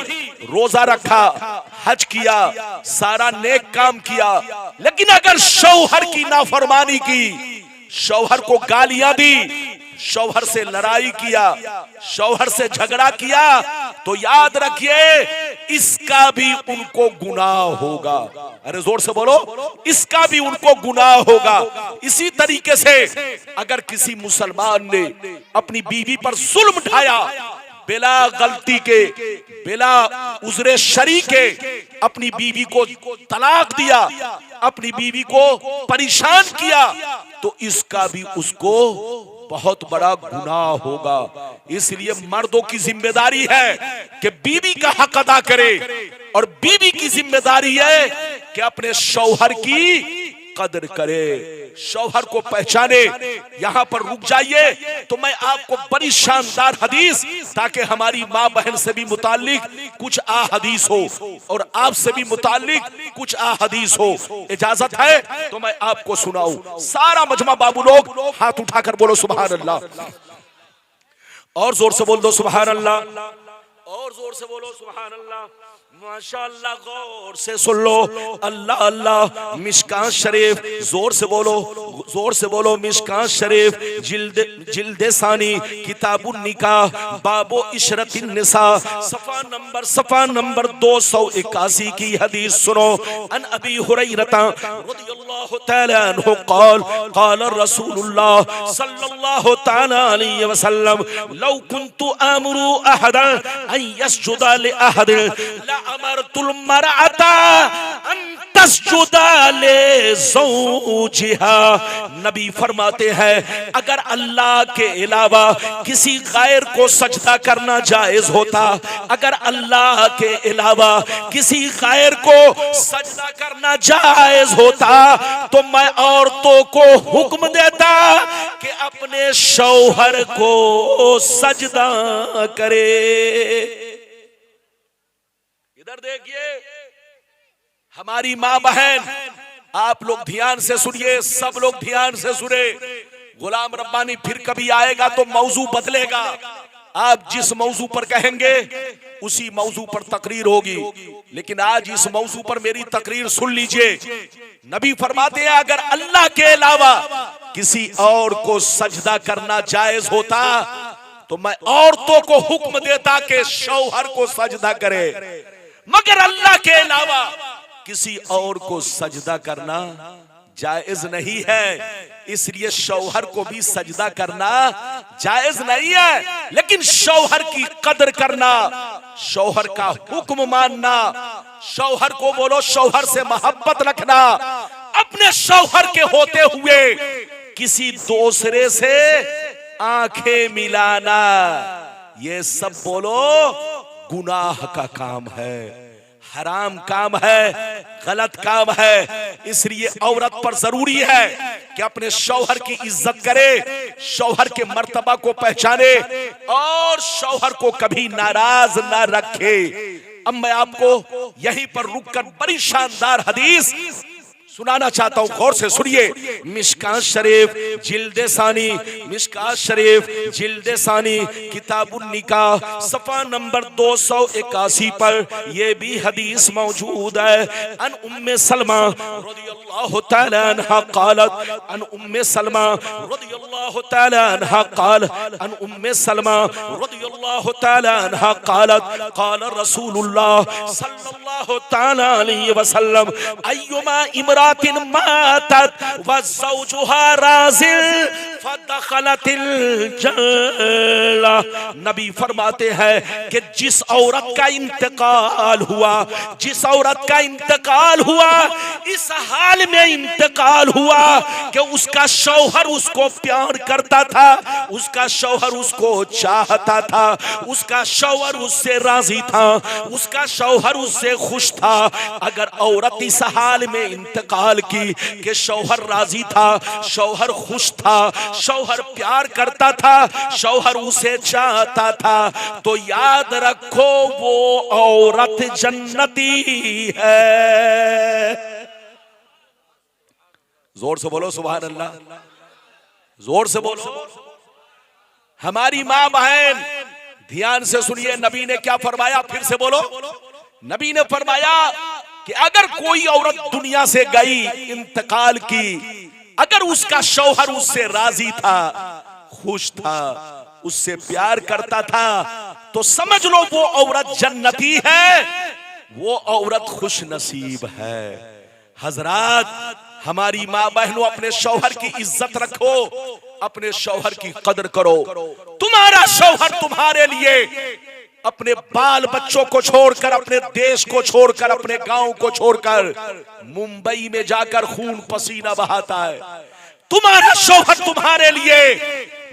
रोजा रखा, हज किया, सारा नेक काम किया, लेकिन अगर शौहर की नाफरमानी की, शौहर को गालियां दी, शौहर से लड़ाई किया, शौहर से झगड़ा किया, तो याद रखिए इसका भी उनको गुनाह होगा। अरे जोर से बोलो, इसका भी उनको गुनाह होगा। इसी तरीके से अगर किसी मुसलमान ने अपनी बीवी पर जुल्म ढाया, बिला गलती के, बिला उज़्रे शरी के अपनी बीवी को तलाक दिया, अपनी बीवी को परेशान किया, तो इसका भी उसको बहुत बड़ा गुनाह होगा। इसलिए मर्दों की जिम्मेदारी है कि बीवी का हक अदा करे, और बीवी की जिम्मेदारी है कि अपने शौहर की कदर करे, शौहर को पहचाने। यहां पर रुक जाइए तो मैं आपको बड़ी शानदार हदीस, ताकि हमारी माँ बहन से भी मुताल्लिक कुछ अहादीस हो और आपसे भी मुताल्लिक कुछ अहादीस हो। इजाजत है तो मैं आपको सुनाऊं। सारा मजमा बाबू लोग हाथ उठाकर बोलो सुभान अल्लाह, और जोर से बोल दो सुभान अल्लाह, और जोर से बोलो सुभान अल्लाह। माशाअल्लाह, गौर से सुन लो। अल्लाह अल्लाह। मिशकात शरीफ, जोर से बोलो, जोर से बोलो। मिशकात शरीफ जिल्दे सानी किताबुन निकाह बाबो इशरतिन निसा सफा नंबर 281 की हदीस सुनो। अन अबी हुरैरता रदियल्लाहु तआला अन्हु क़ाल क़ाल रसूलुल्लाह सल्लल्लाहु तआला अलैहि वसल्लम लौ कुन्तु आमुरु अहदन अन यस्जुदा लि अहद अमरतुल मरअता अन तस्जुदा ले ज़ौजिहा। नबी फरमाते हैं अगर अल्लाह के अलावा किसी गैर को सजदा करना जायज होता, अगर अल्लाह के अलावा किसी गैर को सजदा करना जायज होता, तो मैं औरतों को हुक्म देता कि अपने शौहर को सजदा करे। इधर देखिए हमारी माँ बहन, आप लोग ध्यान से सुनिए, सब लोग ध्यान से सुने। गुलाम रब्बानी फिर कभी आएगा तो मौजू बदलेगा। आप जिस मौजू पर कहेंगे उसी मौजू पर तकरीर होगी, लेकिन आज इस मौजू पर मेरी तकरीर सुन लीजिए। नबी फरमाते हैं अगर अल्लाह के अलावा किसी और को सजदा करना जायज होता, तो मैं औरतों को हुक्म देता कि शौहर को सजदा करे, मगर अल्लाह के अलावा किसी और को सजदा करना जायज नहीं है। इसलिए शौहर को भी सजदा करना जायज नहीं है, लेकिन शौहर की कदर करना, शौहर का हुक्म मानना, शौहर को बोलो शौहर से मोहब्बत रखना, अपने शौहर के होते हुए किसी दूसरे से आंखें मिलाना, ये सब बोलो गुनाह का काम है, हराम काम है, गलत काम है। इसलिए औरत पर जरूरी है कि अपने शौहर की इज्जत करे, शौहर के मर्तबा को पहचाने और शौहर को कभी नाराज ना रखे। अब मैं आपको यहीं पर रुककर बड़ी शानदार हदीस सुनाना चाहता हूं, गौर से सुनिए। मिशकात शरीफ जिल्दे सानी, मिशकात शरीफ जिल्दे सानी किताबुन निकाह सफा नंबर 281 पर यह भी हदीस मौजूद है। अन उम्मे सलमा रदियल्लाहु तआला अन्हा क़ालत, अन उम्मे सलमा रदियल्लाहु तआला अन्हा क़ाल, अन उम्मे सलमा रदियल्लाहु तआला अन्हा क़ालत क़ाल रसूलुल्लाह सल्लल्लाहु तआला अलैहि वसल्लम अय्युमा इमरा मातत व ज़ौजुहा राज़िल फदखलतिल जन्ना। नबी फरमाते हैं कि जिस औरत का इंतकाल हुआ, जिस औरत का इंतकाल हुआ, इस हाल में इंतकाल हुआ कि उसका शौहर उसको प्यार करता था, उसका शौहर उसको चाहता था, उसका शौहर उससे राजी था, उसका शौहर उससे खुश था। अगर औरत इस हाल में इंतकाल की कि शौहर राजी था, शौहर खुश था, शौहर प्यार करता था, शौहर उसे चाहता था, तो याद रखो वो औरत जन्नती है। जोर से बोलो सुभान अल्लाह, जोर से बोलो। हमारी माँ बहन ध्यान से सुनिए, नबी ने क्या फरमाया, फिर से बोलो। नबी ने फरमाया कि अगर कोई औरत दुनिया से गई, इंतकाल की, अगर उसका शौहर उससे राजी था, खुश था, उससे प्यार करता था, तो समझ लो वो औरत जन्नती है। वो औरत खुश नसीब है। हजरात, हमारी माँ बहनों, अपने शौहर की इज्जत रखो, अपने शौहर की कदर करो। तुम्हारा शौहर तुम्हारे लिए अपने बाल बच्चों को छोड़कर, अपने देश को छोड़कर, अपने गांव को छोड़कर मुंबई में जाकर खून पसीना बहाता है। तुम्हारा शौहर तुम्हारे लिए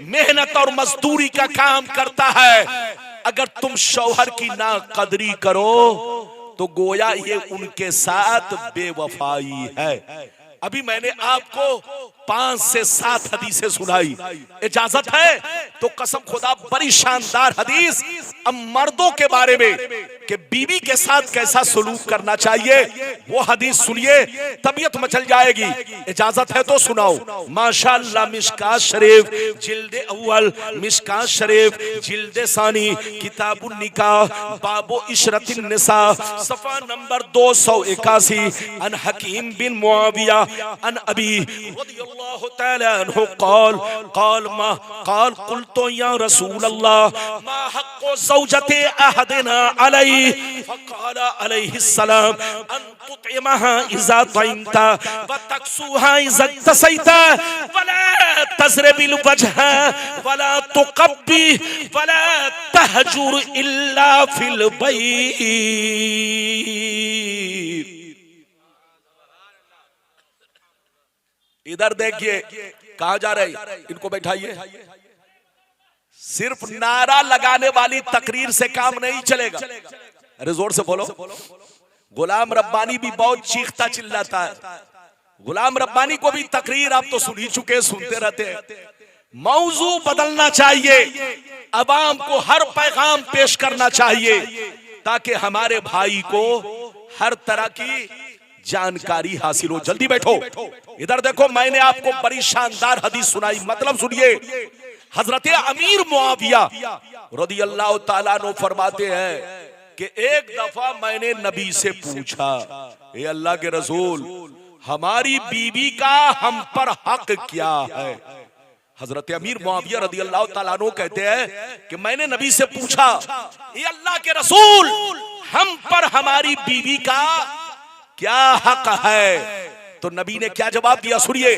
मेहनत और मजदूरी का काम करता है। अगर तुम शौहर की ना कदरी करो तो गोया ये उनके साथ बेवफाई है। अभी मैंने आपको 5 से 7 हदीसें सुनाई। इजाजत है तो कसम खुदा बड़ी शानदार हदीस अब मर्दों के बारे में कि बीवी के साथ कैसा सलूक करना चाहिए, वो हदीस सुनिए, तबीयत मचल जाएगी। इजाजत है तो सुनाओ। माशाअल्लाह, मिशकात शरीफ जिल्दे अव्वल, मिशकात शरीफ जिल्दे सानी, किताबुन निकाह, बाबो इशरतिन निसा, सफा नंबर 281। अन हकीम बिन मुआविया अन अबी रदियल्लाहु तआला अन्हु क़ाल क़ुल्तु या रसूल अल्लाह मा हक़्क़ु ज़ौजति अहदिना अलैहि फ़क़ाल अलैहि सलाम अन तुतइमहा इज़ा तइमता व तक्सूहा इज़ा तसैता वला तज़रिबिल वजहा वला तुक़ब्बी वला तहजुर इल्ला फिल बैत। इधर देखिए, कहां जा रहे, इनको बैठाइए। सिर्फ नारा लगाने वाली तकरीर से काम नहीं चलेगा। अरे जोर से बोलो। गुलाम रब्बानी भी बहुत चीखता चिल्लाता है। गुलाम रब्बानी को भी तकरीर आप तो सुन ही चुके, सुनते रहते हैं। मौजू बदलना चाहिए, अवाम को हर पैगाम पेश करना चाहिए ताकि हमारे भाई को हर तरह की जानकारी हासिल हो। जल्दी बैठो। इधर देखो, मैंने आपको बड़ी शानदार हदीस सुनाई, मतलब सुनिए। हजरत अमीर मुआविया रदियल्लाहु ताला अन्हु फरमाते हैं कि एक दफा मैंने नबी से पूछा, ए अल्लाह के रसूल, हमारी बीवी का हम पर हक क्या है? हजरत अमीर मुआविया रदियल्लाहु ताला अन्हु कहते हैं कि मैंने नबी से पूछा, ए अल्लाह के रसूल, हम पर हमारी बीवी का क्या हक है? तो नबी ने क्या जवाब दिया, सुनिए।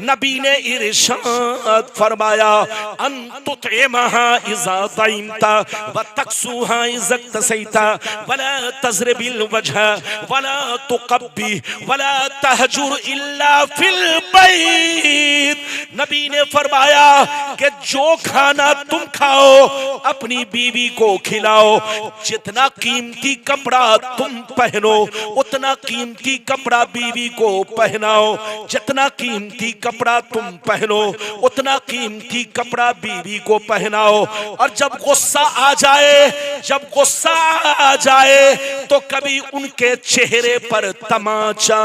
नबी ने इरशाद फरमाया, अन तुतइमहा इज़ा तइमता व तक्सूहा इज़ा तसैता वला तज़रिबिल वजहा वला तुक़ब्बी वला तहजुर इल्ला फिल बैत। नबी ने फरमाया कि जो खाना तुम खाओ अपनी बीवी को खिलाओ, जितना कीमती कपड़ा तुम पहनो उतना कीमती कपड़ा बीवी को पहनाओ, जितना कीमती कपड़ा तुम पहनो उतना कीमती कपड़ा बीवी को पहनाओ। और जब गुस्सा आ जाए, जब गुस्सा आ जाए तो कभी उनके चेहरे पर तमाचा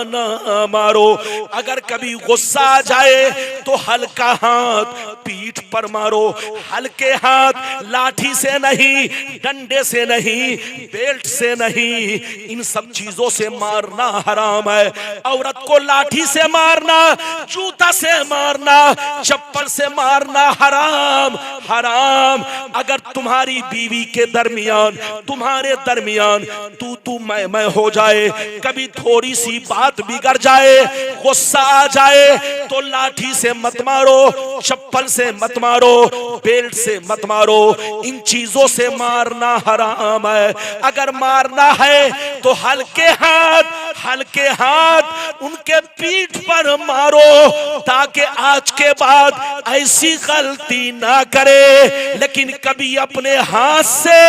ना मारो। अगर कभी गुस्सा आ जाए तो हल्का हाथ पीठ पर मारो, हल्के हाथ, लाठी से नहीं, डंडे से नहीं, बेल्ट से नहीं, इन सब चीजों से मारना हराम है। औरत को लाठी से मारना, जूता से मारना, चप्पल से मारना हराम, हराम। अगर तुम्हारी बीवी के दरमियान, तुम्हारे दरमियान तू मैं हो जाए, कभी थोड़ी सी बात बिगड़ जाए, गुस्सा आ जाए तो लाठी से मत मारो, चप्पल से मत मारो, बेल्ट से मत मारो, इन चीजों से मारना हराम है। अगर मारना है तो हल्के हाथ, हल्के हाथ उनके पीठ पर मारो ताकि आज के बाद ऐसी गलती ना करे। लेकिन कभी अपने हाथ से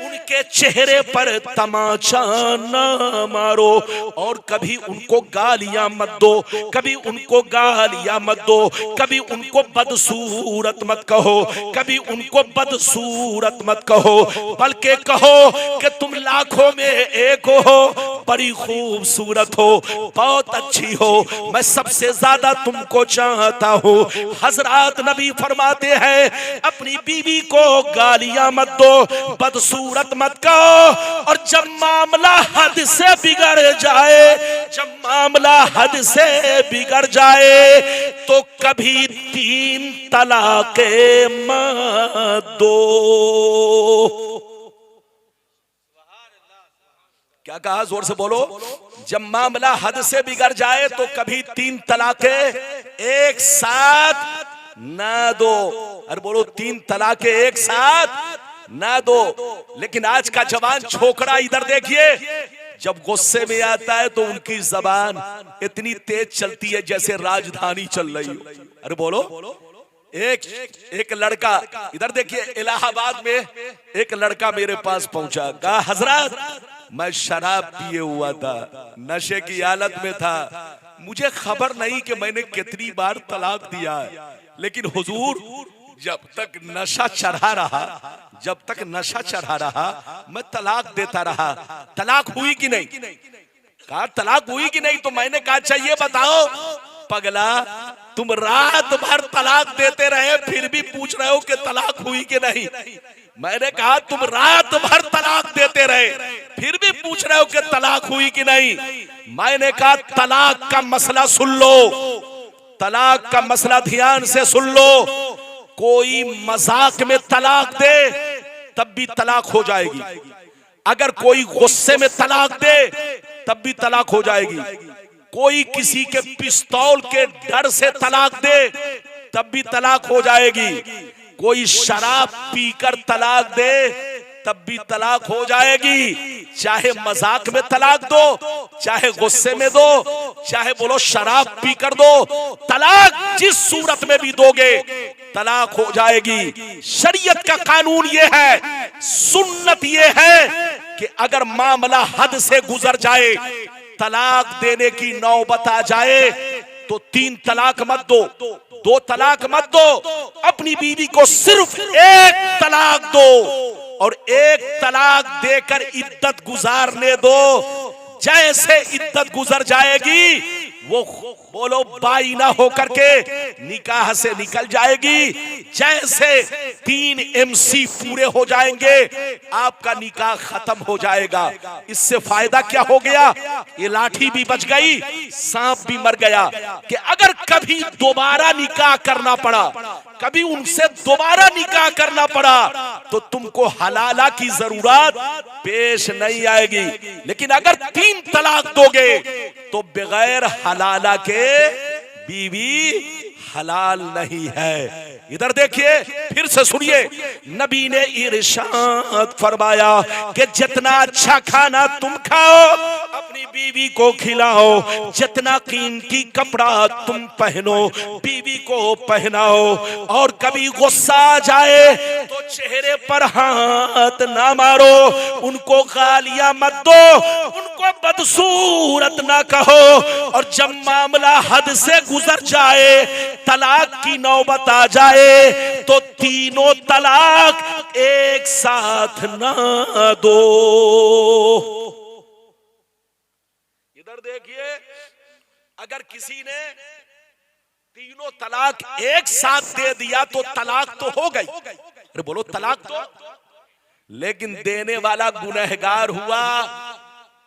उनके चेहरे पर तमाचा ना मारो और कभी उनको गालियां मत दो, कभी उनको गालियां मत दो, कभी उनको बदसूरत मत कहो, कभी उनको बदसूरत मत कहो, बल्कि कहो कि तुम लाखों में एक हो, बड़ी खूबसूरत हो, बहुत अच्छी हो, मैं सबसे ज्यादा तुमको चाहता हूँ। हजरात, नबी फरमाते हैं अपनी बीवी को गालियां मत दो, बदसूरत मत कहो। और जब मामला हद से बिगड़ जाए, जब मामला हद से बिगड़ जाए तो कभी 3 तलाके मत दो। क्या कहा, जोर से बोलो। जब मामला हद से बिगड़ जाए तो कभी 3 तलाके एक साथ ना दो। अरे बोलो, 3 तलाके एक साथ ना दो। लेकिन आज का जवान छोकरा इधर देखिए, जब गुस्से में आता है तो उनकी जबान इतनी तेज चलती है जैसे राजधानी चल रही हो। अरे बोलो, एक लड़का, इधर देखिए, इलाहाबाद में एक लड़का मेरे पास पहुंचा, कहा हजरत मैं शराब पिए हुआ था, नशे की हालत में था, मुझे खबर नहीं कि मैंने कितनी बार तलाक दिया है, लेकिन हुजूर जब तक नशा चढ़ा रहा मैं तलाक देता रहा। तलाक हुई कि नहीं? कहा तलाक हुई कि नहीं? तो मैंने कहा चाहिए बताओ। पगला, तुम रात भर तलाक देते रहे फिर भी पूछ रहे हो कि तलाक हुई कि नहीं। मैंने कहा तुम रात भर तलाक देते रहे फिर भी पूछ रहे हो कि तलाक हुई कि नहीं। मैंने कहा तलाक का मसला सुन लो, तलाक का मसला ध्यान से सुन लो। कोई मजाक में तलाक दे तब भी तलाक हो जाएगी, अगर कोई गुस्से में तलाक दे तब भी तलाक हो जाएगी, कोई किसी के पिस्तौल के डर से तलाक दे तब भी तलाक हो जाएगी, कोई शराब पीकर तलाक दे तब भी तलाक हो जाएगी। चाहे मजाक में तलाक दो, चाहे गुस्से में दो, चाहे बोलो शराब पीकर दो, तलाक जिस सूरत में भी दोगे तलाक हो जाएगी। शरीयत का कानून ये है, सुन्नत ये है कि अगर मामला हद से गुजर जाए, तलाक देने की नौबत आ जाए तो 3 तलाक मत दो, 2 तलाक मत दो, अपनी बीवी को सिर्फ 1 तलाक दो और 1 तलाक देकर इद्दत गुजारने दो। जैसे इद्दत गुजर जाएगी वो बोलो बाइना होकर के निकाह से निकल जाएगी। जैसे 3 MC पूरे हो जाएंगे आपका निकाह खत्म हो जाएगा। इससे फायदा क्या हो गया? ये लाठी भी बच गई, सांप भी मर गया। कि अगर कभी दोबारा निकाह करना पड़ा, कभी उनसे दोबारा निकाह करना पड़ा तो तुमको हलाला की जरूरत पेश नहीं आएगी। लेकिन अगर 3 तलाक दोगे तो बगैर हलाला के बीवी हलाल नहीं है। इधर देखिए, फिर से सुनिए, नबी ने इरशाद फरमाया कि जितना अच्छा खाना तुम खाओ अपनी बीवी को खिलाओ, जितना कीमती कपड़ा तुम पहनो बीवी को पहनाओ, और कभी गुस्सा आ जाए तो चेहरे पर हाथ ना मारो, उनको गालियां मत दो, उनको बदसूरत ना कहो, और जब मामला हद से गुजर जाए, तलाक की नौबत आ जाए तो 3 तलाक एक साथ ना दो। इधर देखिए, अगर किसी ने 3 तलाक एक साथ दे दिया तो तलाक तो हो गई। अरे बोलो तलाक तो, लेकिन देने वाला गुनहगार हुआ।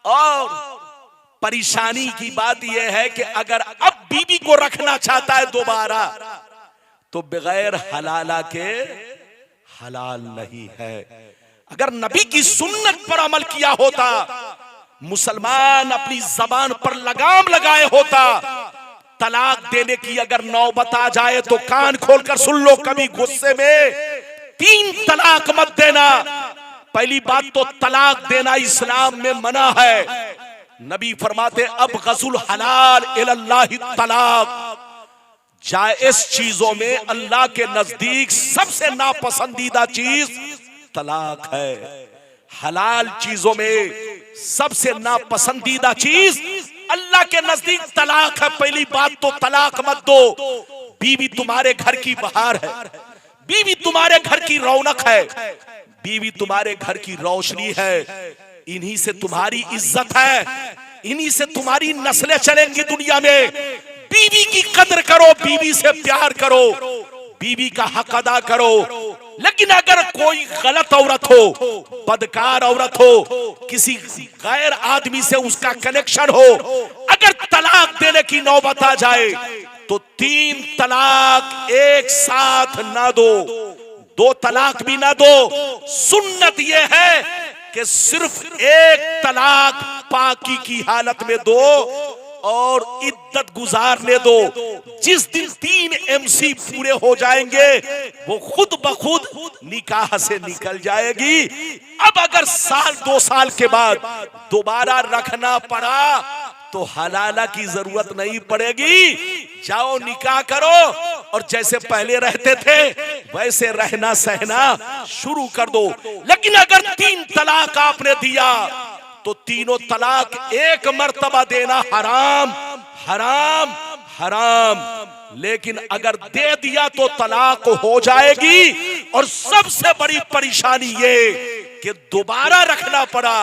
और परेशानी की बात यह है कि अगर अब बीवी को रखना चाहता है दोबारा तो बगैर हलाला के हलाल नहीं है। अगर नबी की सुन्नत पर अमल किया होता, मुसलमान अपनी जबान पर लगाम लगाए होता, तलाक देने की अगर नौबत आ जाए तो कान खोलकर सुन लो, कभी गुस्से में 3 तलाक मत देना। पहली बात तो तलाक देना इस्लाम में मना है। नबी फरमाते अब गजुल हलाल इलल्लाहि तलाक, जायज चीजों में अल्लाह के नजदीक सबसे नापसंदीदा चीज तलाक है। हलाल चीजों में सबसे नापसंदीदा चीज अल्लाह के नजदीक तलाक है। पहली बात तो तलाक मत दो। बीवी तुम्हारे घर की बहार है, बीवी तुम्हारे घर की रौनक है, बीवी तुम्हारे घर की रोशनी है। इन्हीं से तुम्हारी इज्जत है, इन्हीं से तुम्हारी नस्लें चलेंगी दुनिया में। बीवी की कदर करो, बीवी से प्यार करो, बीवी का हक अदा करो। लेकिन अगर कोई गलत औरत हो, बदकार औरत हो, किसी गैर आदमी से उसका कनेक्शन हो, अगर तलाक देने की नौबत आ जाए तो 3 तलाक एक साथ ना दो, 2 तलाक भी ना दो। सुन्नत यह है कि सिर्फ एक तलाक पाकी की हालत में दो और इद्दत गुजारने दो। जिस दिन 3 MC पूरे हो जाएंगे वो खुद ब खुद निकाह से निकल जाएगी। अब अगर साल 2 साल के बाद दोबारा रखना पड़ा तो हलाला की जरूरत नहीं पड़ेगी, जाओ निकाह करो और जैसे पहले रहते थे वैसे रहना सहना शुरू कर दो। लेकिन अगर 3 तलाक आपने दिया तो तीनों तलाक एक मर्तबा देना हराम हराम हराम। लेकिन अगर दे दिया तो तलाक हो जाएगी। और सबसे बड़ी परेशानी ये कि दोबारा रखना पड़ा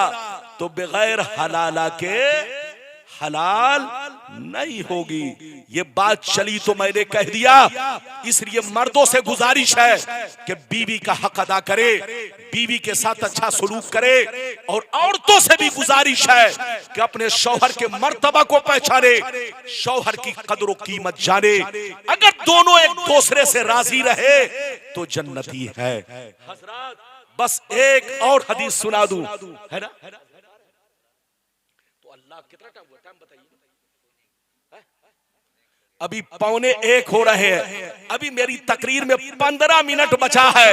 तो बगैर हलाला के हलाल नहीं होगी। ये बात चली तो मैंने कह दिया। इसलिए मर्दों से गुजारिश है कि बीवी का हक अदा करे, बीवी के साथ अच्छा सलूक करे। और औरतों से भी गुजारिश है कि अपने शौहर के मर्तबा को पहचाने, शौहर की कदर व कीमत जाने। अगर दोनों एक दूसरे से राजी रहे तो जन्नती है। बस एक और हदीस सुना दूं, है ना? कितना टाइम हुआ, टाइम बताइए। अभी 12:45 हो रहे हैं। अभी मेरी तकरीर में 15 मिनट बचा है।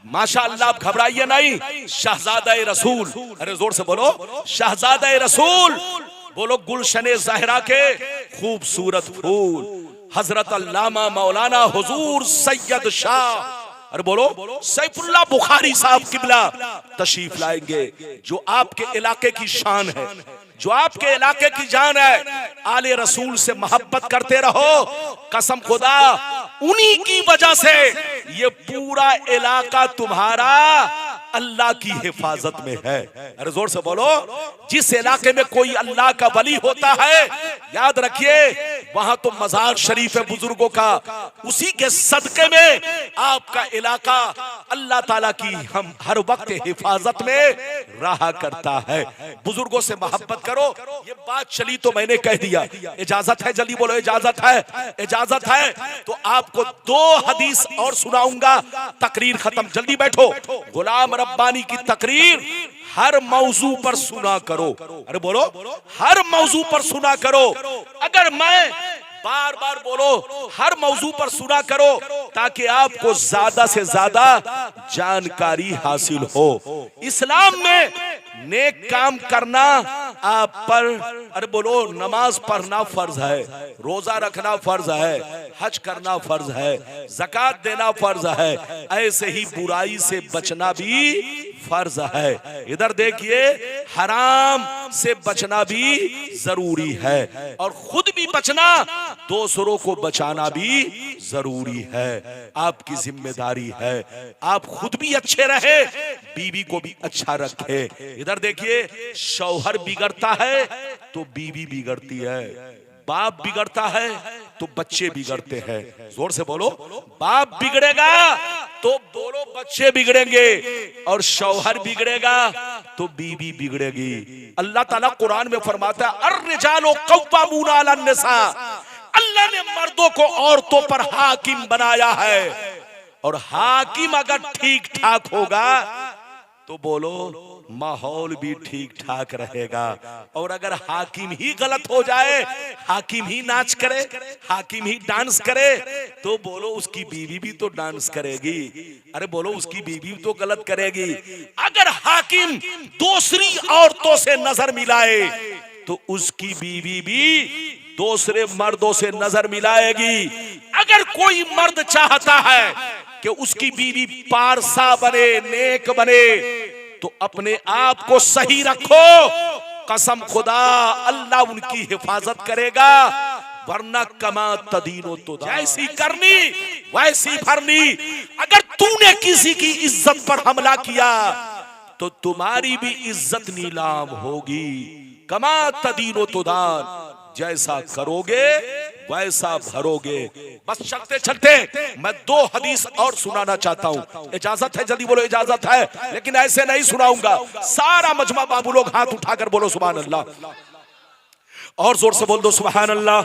माशाअल्लाह, आप घबराइए नहीं। शहजादा रसूल, अरे जोर से बोलो, शहजादा रसूल, बोलो गुलशने ज़हरा के खूबसूरत फूल हजरत अल्लामा मौलाना हुजूर सैयद शाह, अरे बोलो सैफुल्लाह बुखारी साहब किबला तशरीफ लाएंगे। जो आपके इलाके की शान है, जो आपके इलाके की जान है। आले रसूल से मोहब्बत करते रहो। कसम खुदा, उन्हीं की वजह से ये पूरा इलाका तुम्हारा अल्लाह की हिफाजत में है। अरे जोर से बोलो, जिस इलाके में कोई अल्लाह का वली होता है, याद रखिए वहां तो मजार शरीफ है बुजुर्गों का। उसी के सदके में आपका इलाका अल्लाह ताला की हम हर वक्त हिफाजत में रहा करता है। बुजुर्गों से मोहब्बत करो। ये बात चली तो मैंने कह दिया। इजाजत है? जल्दी बोलो, इजाजत है? इजाजत है तो आपको 2 हदीस और सुनाऊंगा, तकरीर खत्म। जल्दी बैठो। गुलाम रब्बानी की तकरीर हर मौजू पर सुना करो। अरे बोलो, हर मौजू पर सुना करो। अगर मैं बार बार बोलो, हर मौजू पर सुना करो ताकि आपको ज्यादा से ज्यादा जानकारी हासिल हो। इस्लाम में नेक काम करना आप पर, अरे बोलो, नमाज पढ़ना फर्ज है, रोजा रखना फर्ज है, हज करना फर्ज है, ज़कात देना फर्ज है। ऐसे ही बुराई से बचना भी फर्ज है। इधर देखिए, हराम से बचना भी जरूरी है और खुद भी बचना, दूसरों को बचाना भी जरूरी है। आपकी जिम्मेदारी है। आप खुद भी अच्छे रहे, बीवी को भी अच्छा रखे। इधर देखिए, शौहर बिगड़ता है तो बीवी बिगड़ती है, बाप बिगड़ता है तो बच्चे बिगड़ते हैं। जोर से बोलो, बाप बिगड़ेगा तो बोलो बच्चे बिगड़ेंगे, और शौहर बिगड़ेगा तो बीवी बिगड़ेगी। अल्लाह ताला कुरान में फरमाता है, अर्रिजालु कव्वामूना अलन निसा, अल्लाह ने मर्दों को औरतों पर हाकिम बनाया है। और हाकिम अगर ठीक ठाक होगा तो बोलो माहौल भी ठीक ठाक रहेगा। और अगर हाकिम ही गलत हो जाए, हाकिम ही नाच करे, हाकिम ही डांस करे, तो बोलो उसकी बीवी भी तो डांस करेगी। अरे बोलो, उसकी बीवी तो गलत करेगी। अगर हाकिम दूसरी औरतों से नजर मिलाए तो उसकी बीवी भी दूसरे मर्दों से नजर मिलाएगी। अगर कोई मर्द चाहता है कि उसकी बीवी पारसा बने, नेक बने, तो अपने आप को सही रखो। कसम खुदा, अल्लाह उनकी हिफाजत करेगा। वरना कमा तदीनो तो, जैसी करनी वैसी भरनी। अगर तूने किसी की इज्जत पर हमला किया तो तुम्हारी भी इज्जत नीलाम होगी। कमा तदीनो तो दान, जैसा करोगे वैसा भरोगे। बस चलते चलते मैं 2 हदीस और सुनाना चाहता हूँ। इजाजत है? जल्दी बोलो, इजाजत है। लेकिन ऐसे नहीं सुनाऊंगा। सारा मजमा बाबू लोग हाथ उठाकर बोलो सुभान अल्लाह, और जोर से बोल दो सुभान अल्लाह।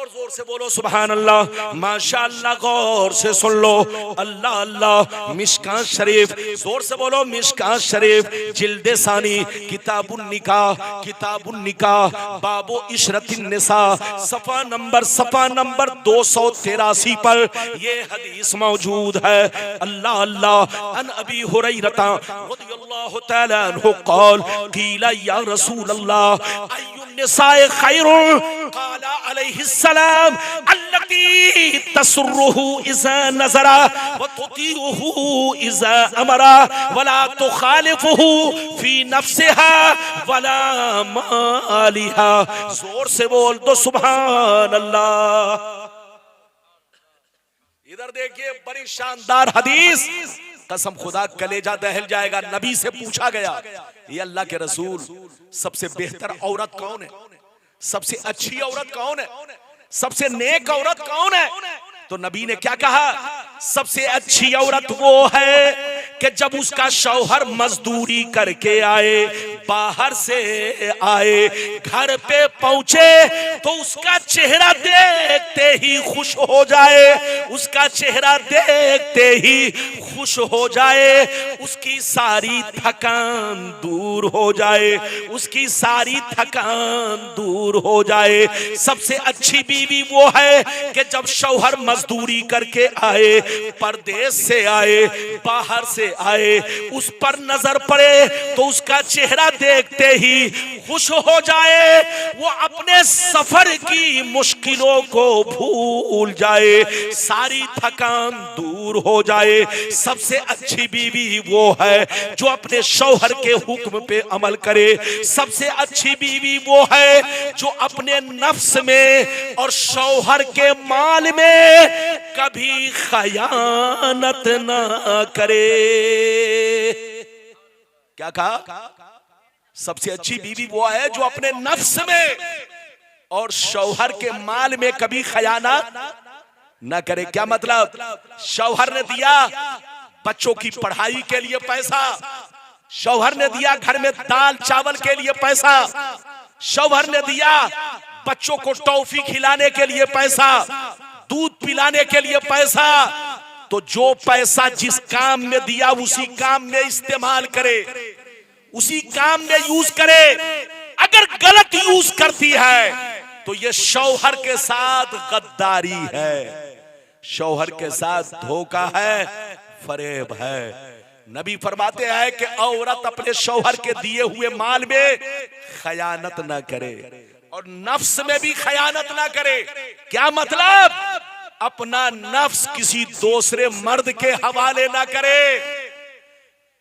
और जोर से बोलो सुभान अल्लाह, माशाअल्लाह। गौर से सुन लो, अल्लाह अल्लाह। मिशकात शरीफ, जोर से बोलो मिशकात शरीफ, जिल्दे सानी, किताबुन निकाह, बाबो इशरतिन निसा, सफा नंबर 283 पर ये हदीस मौजूद है। अल्लाह अल्लाह। अन अबी हुरैरा रज़ियल्लाहु तआला अन्हु क़ाल क़ीला या रसूल अल्लाह अय्युन निसाए खैरुन क़ाला अलैहिस्सलाम अल्लती तसुर्रुहु इज़ा नज़रा व तुतीउहु इज़ा अमरा वला तुखालिफुहु फी नफ्सिहा वला मालिहा। जोर से बोल दो सुभान अल्लाह। इधर देखिए, बड़ी शानदार हदीस, कसम खुदा कलेजा दहल जाएगा। नबी से पूछा गया, ये अल्लाह के रसूल, सबसे बेहतर औरत कौन है? सबसे अच्छी औरत कौन है? सबसे नेक औरत कौन है? तो नबी ने क्या कहा? सबसे अच्छी औरत वो है कि जब उसका शौहर मजदूरी करके आए, बाहर से आए, घर पे पहुंचे तो उसका चेहरा देखते ही खुश हो जाए, उसका चेहरा देखते ही खुश हो जाए, उसकी सारी थकान दूर हो जाए, उसकी सारी थकान दूर हो जाए। सबसे अच्छी बीवी वो है कि जब शौहर मजदूरी करके आए, परदेश से आए, बाहर से आए, उस पर नजर पड़े तो उसका चेहरा देखते ही खुश हो जाए, वो अपने सफर की मुश्किलों को भूल जाए, सारी थकान दूर हो जाए। सबसे अच्छी बीवी वो है जो अपने शौहर के हुक्म पे अमल करे। सबसे अच्छी बीवी वो है जो अपने नफ्स में और शौहर के माल में कभी खयानत ना करे। क्या कहा? सबसे अच्छी बीवी वो है जो अपने नफ्स में और शौहर के माल में कभी खयानत ना करे। क्या मतलब? शौहर ने दिया बच्चों की पढ़ाई के लिए पैसा, शौहर ने दिया घर में दाल चावल के लिए पैसा, शौहर ने दिया बच्चों को टॉफी खिलाने के लिए पैसा, दूध पिलाने के लिए पैसा। तो जो पैसा जिस काम में दिया उसी काम में इस्तेमाल करे, उसी काम में यूज करे। अगर गलत यूज करती है तो ये शौहर के साथ गद्दारी है, शौहर के साथ धोखा है, फरेब है। नबी फरमाते हैं कि औरत अपने शौहर के दिए हुए माल में खयानत ना करे और नफ्स में भी खयानत ना करे। क्या मतलब? अपना नफ्स किसी दूसरे मर्द के हवाले ना करे,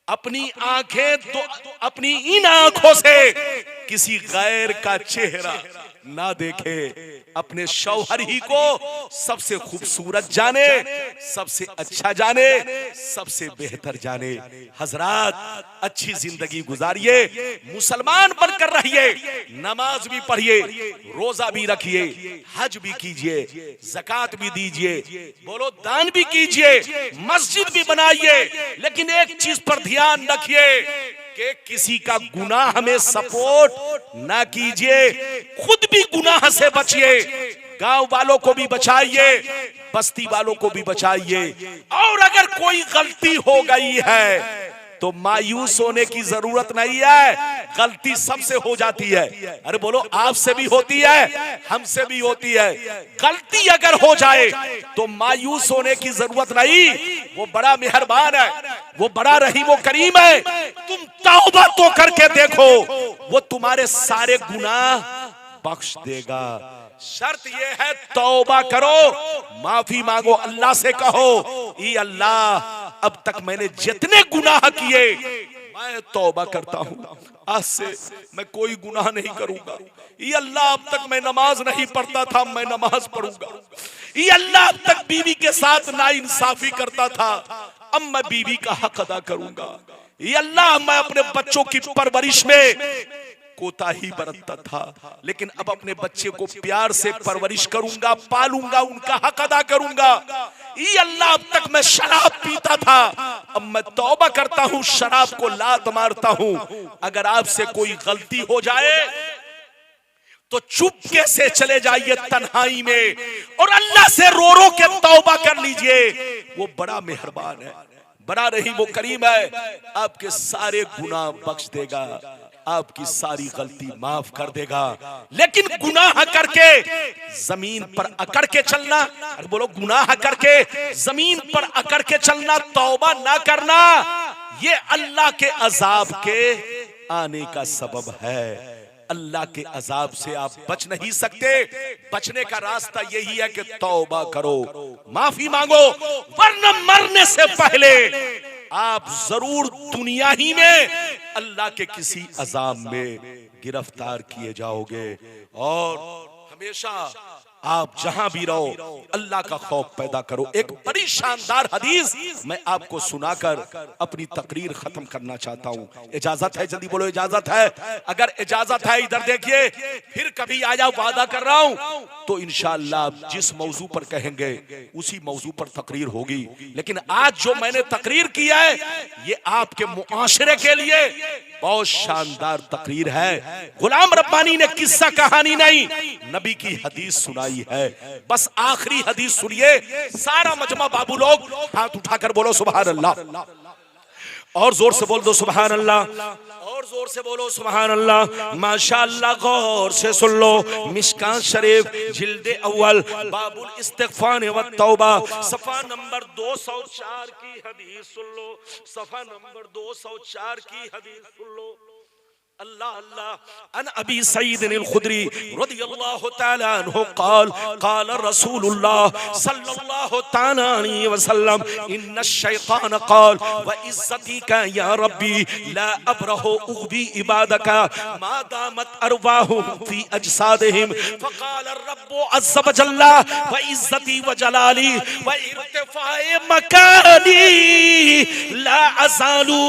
अपनी आंखें तो अपनी इन आंखों से किसी गैर का चेहरा ना देखे, अपने शौहर ही को सबसे खूबसूरत जाने, सबसे अच्छा जाने, सबसे बेहतर जाने। हजरात, अच्छी जिंदगी गुजारिए, मुसलमान बनकर रहिए, नमाज भी पढ़िए, रोजा भी रखिए, हज भी कीजिए, ज़कात भी दीजिए, बोलो दान भी कीजिए, मस्जिद भी बनाइए। लेकिन एक चीज पर ध्यान रखिए कि किसी का गुनाह में सपोर्ट ना कीजिए, खुद भी गुनाह से बचिए, गांव वालों को भी बचाइए, बस्ती वालों को भी बचाइए। और अगर कोई गलती हो गई है तो मायूस होने की जरूरत नहीं है, गलती सबसे हो जाती है। अरे बोलो, आपसे भी होती है, हमसे भी होती है। गलती अगर हो जाए तो मायूस होने की जरूरत नहीं, वो बड़ा मेहरबान है, वो बड़ा रहीम व करीम है। तुम तौबा तो करके देखो, वो तुम्हारे सारे गुनाह बख्श देगा। शर्त ये है, तौबा करो, माफी मांगो, अल्लाह से कहो, ई अल्लाह अब तक मैंने जितने गुनाह किए मैं तौबा करता हूँ, आज से मैं कोई गुनाह नहीं करूंगा। ये अल्लाह, अब तक मैं नमाज नहीं पढ़ता था, मैं नमाज पढ़ूंगा। ये अल्लाह, अब तक बीवी के साथ नाइंसाफी करता था, अब मैं बीवी का हक अदा करूंगा। ये अल्लाह, मैं अपने बच्चों की परवरिश में कोताही बरतता था, लेकिन अब अपने बच्चे को प्यार से परवरिश करूंगा, पालूंगा, उनका हक अदा करूंगा। ये अल्लाह, अब तक मैं शराब पीता था, अब मैं तौबा करता हूँ, शराब को लात मारता हूँ। अगर आपसे कोई गलती हो जाए तो चुपके से चले जाइए तन्हाई में और अल्लाह से रो रो के तौबा कर लीजिए। वो बड़ा मेहरबान है, बड़ा रहीम वो करीम है, आपके सारे गुनाह बख्श देगा, आपकी सारी गलती माफ कर देगा। लेकिन गुनाह करके जमीन पर अकड़ के चलना, अरे बोलो गुनाह करके जमीन पर अकड़ के चलना, तौबा ना करना, ये अल्लाह के अजाब के आने का सबब है। अल्लाह के अजाब से आप बच नहीं सकते। बचने का रास्ता यही है कि तौबा करो, माफी मांगो, वरना मरने से पहले आप जरूर दुनिया ही में अल्लाह के किसी अजाब में गिरफ्तार किए जाओगे। और हमेशा आप जहां भी रहो अल्लाह का खौफ पैदा करो। एक बड़ी शानदार हदीस मैं आपको सुनाकर अपनी तकरीर खत्म करना चाहता हूं। इजाजत है? जल्दी बोलो इजाजत है। अगर इजाजत है इधर देखिए, फिर कभी आया वादा कर रहा हूं तो इंशाअल्लाह जिस मौजू पर कहेंगे उसी मौजू पर तकरीर होगी। लेकिन आज जो मैंने तकरीर किया है ये आपके मुआशरे के लिए बहुत शानदार तकरीर है। गुलाम रब्बानी ने किस्सा कहानी नहीं, नबी की हदीस सुनाई है। बस आखिरी हदीस सुनिए, सारा मजमा बाबू लोग हाथ उठाकर बोलो सुभान अल्लाह, और जोर से बोल दो सुभान अल्लाह, और जोर से बोलो सुभान अल्लाह। माशाअल्लाह, गौर से सुन लो। मिशकात शरीफ जिल्दे अव्वल बाबुल इस्तिग़फ़ार व तौबा सफ़ा नंबर 204 की हदीस सुन लो, सफ़ा नंबर 204 की हदीस सुन लो। अल्लाह अल्लाह। अन अबी सईद अल खुदरी रज़ियल्लाहु तआला अन्हु क़ाल क़ाल रसूलुल्लाह सल्लल्लाहु तआला अलैहि वसल्लम इन्न शैतान क़ाल व इज़्ज़तिका या रब्बी ला अब्रहु उग़बी इबादका मा दामत अरवाहुहुम फी अजसादिहिम फ़क़ाल रब्बु अज़्ज़ व जल्ला व इज़्ज़ती व जलाली व इर्तिफ़ाए मकानी ला अज़ालु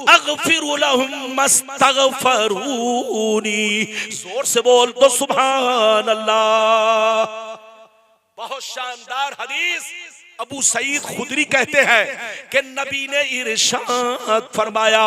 अग़फ़िरु लहुम मस्तग़फ़र। जोर से बोल दो सुभान अल्लाह। बहुत शानदार हदीस। अबू सईद खुदरी कहते हैं कि नबी ने इरशाद फरमाया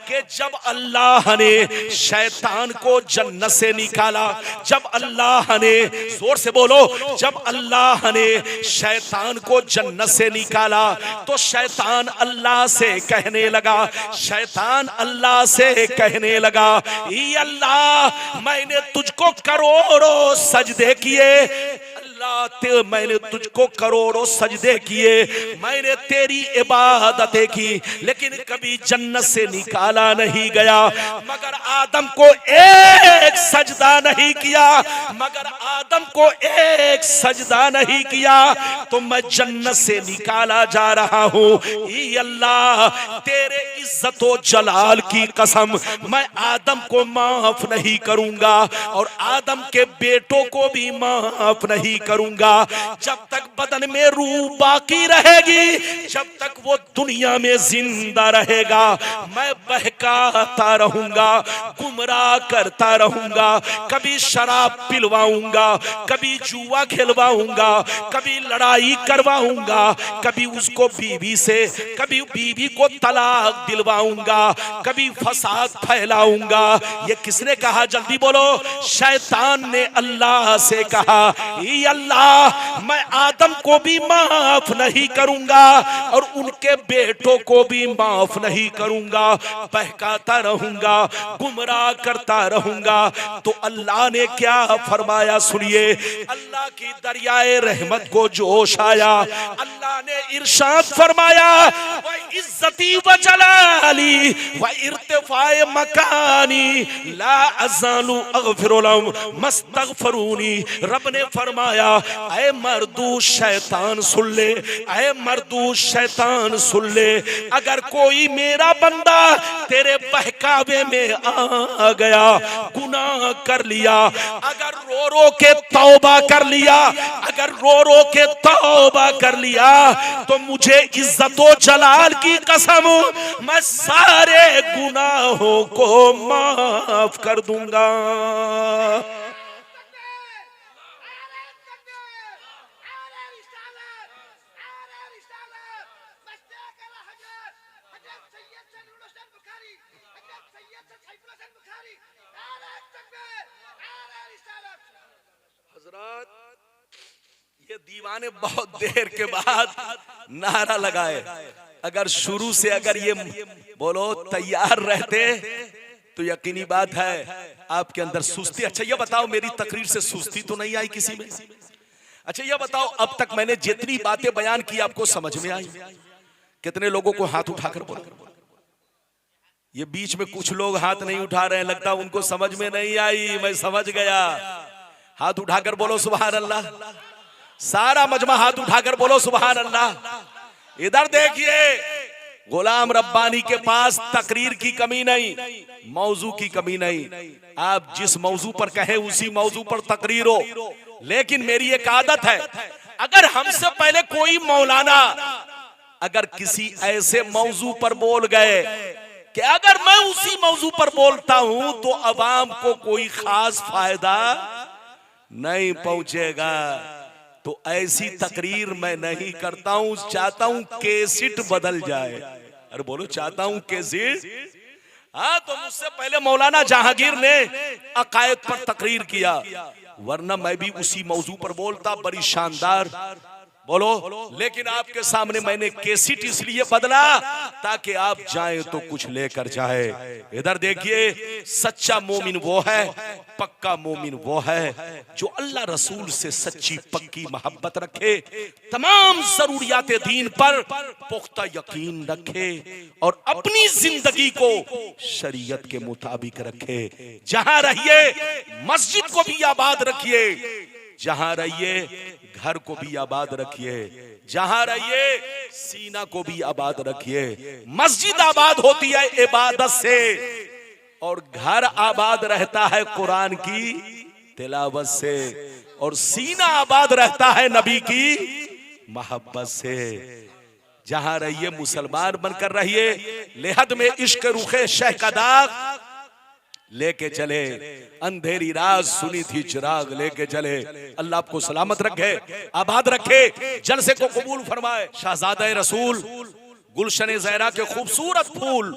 कि जब अल्लाह ने शैतान को जन्नत से निकाला, जब अल्लाह ने, जोर से बोलो, जब अल्लाह ने शैतान को जन्नत से निकाला तो शैतान अल्लाह से कहने लगा, शैतान अल्लाह से कहने लगा, ई अल्लाह मैंने तुझको करोड़ों सजदे किए, मैंने तुझको करोड़ों सजदे किए, मैंने तेरी इबादतें की, लेकिन कभी जन्नत से निकाला नहीं गया, मगर आदम को एक सजदा नहीं किया, मगर आदम को एक सजदा नहीं किया तो मैं जन्नत से निकाला जा रहा हूँ। ई अल्लाह तेरे इज्जत व जलाल की कसम, मैं आदम को माफ नहीं करूंगा और आदम के बेटों को भी माफ नहीं करूंगा। जब तक बदन में रूह बाकी रहेगी, जब तक वो दुनिया में जिंदा रहेगा, मैं बहकाता रहूंगा, गुमराह करता रहूंगा, कभी शराब पिलवाऊंगा, कभी जुआ खिलवाऊंगा, कभी लड़ाई करवाऊंगा, कभी उसको बीवी से, कभी बीवी को तलाक दिलवाऊंगा, कभी फसाद फैलाऊंगा। ये किसने कहा? जल्दी बोलो। शैतान ने अल्लाह से कहा, ई अल्लाह मैं आदम को भी माफ नहीं करूंगा और उनके बेटों को भी माफ नहीं करूंगा, बहकाता रहूंगा, गुमराह करता रहूंगा। तो अल्लाह ने क्या फरमाया सुनिए, अल्लाह की दरियाए रहमत को जोश आया, अल्लाह ने इरशाद फरमाया, व इज्जती व जलाली व इर्तिफाए मकानी ला अज़ालु अग़फ़िरु लहुम मस्तग़फ़िरूनी। रब ने फरमाया, ऐ मर्दू शैतान सुन ले, ऐ मर्दू शैतान सुन ले, अगर कोई मेरा बंदा तेरे बहकावे में आ गया, गुनाह कर लिया, अगर रो रो के तौबा कर लिया, अगर रो रो के तौबा कर लिया तो मुझे इज्जत व जलाल की कसम मैं सारे गुनाहों को माफ कर दूंगा। हजरत ये दीवाने बहुत देर के बाद नारा लगाए। अगर शुरू से अगर ये बोलो तैयार रहते तो यकीनी बात है आपके अंदर सुस्ती। अच्छा ये बताओ मेरी तकरीर से सुस्ती तो नहीं आई किसी में? अच्छा ये बताओ अब तक मैंने जितनी बातें बयान की आपको समझ में आई? कितने लोगों को हाथ उठाकर बोला? ये बीच में कुछ लोग हाथ नहीं उठा रहे हैं, लगता उनको समझ में नहीं आई। मैं समझ गया। हाथ उठाकर बोलो सुभान अल्लाह। सारा मजमा हाथ उठाकर बोलो सुभान अल्लाह। इधर देखिए, गुलाम रब्बानी के पास तकरीर की कमी नहीं, मौजू की कमी नहीं। आप जिस मौजू पर कहें उसी मौजू पर तकरीर हो। लेकिन मेरी एक आदत है, अगर हमसे पहले कोई मौलाना अगर किसी ऐसे मौजू पर बोल गए कि अगर मैं उसी मौजू पर बोलता हूं तो अवाम को कोई खास फायदा नहीं पहुंचेगा, तो ऐसी तकरीर मैं नहीं करता हूं। चाहता हूं केसिट बदल जाए। अरे बोलो, चाहता हूं केसिट। हाँ, तो मुझसे पहले मौलाना जहांगीर ने अकायद पर तकरीर किया, वरना मैं भी उसी मौजू पर बोलता, बड़ी शानदार बोलो। लेकिन आपके सामने मैंने केसिट इसलिए बदला ताकि आप जाएं तो कुछ लेकर जाए। इधर देखिए, सच्चा मोमिन वो है, पक्का मोमिन वो है जो अल्लाह रसूल से सच्ची पक्की मोहब्बत रखे, तमाम जरूरियाते दीन पर पुख्ता यकीन रखे और अपनी जिंदगी को शरीयत के मुताबिक रखे। जहां रहिए मस्जिद को भी आबाद रखिए, जहां रहिए घर को भी आबाद रखिए, जहां रहिए सीना को भी आबाद रखिए। मस्जिद आबाद होती है इबादत से और घर आबाद रहता है कुरान की तिलावत से और सीना आबाद रहता है नबी की मोहब्बत से। जहां रहिए मुसलमान बनकर रहिए। लेहद में इश्क रुखे शह का दाग लेके चले, अंधेरी रात सुनी थी चिराग लेके चले। अल्लाह आपको सलामत रखे, आबाद रखे, जलसे को कबूल फरमाए। शहजादा रसूल गुलशन ज़हरा के खूबसूरत फूल,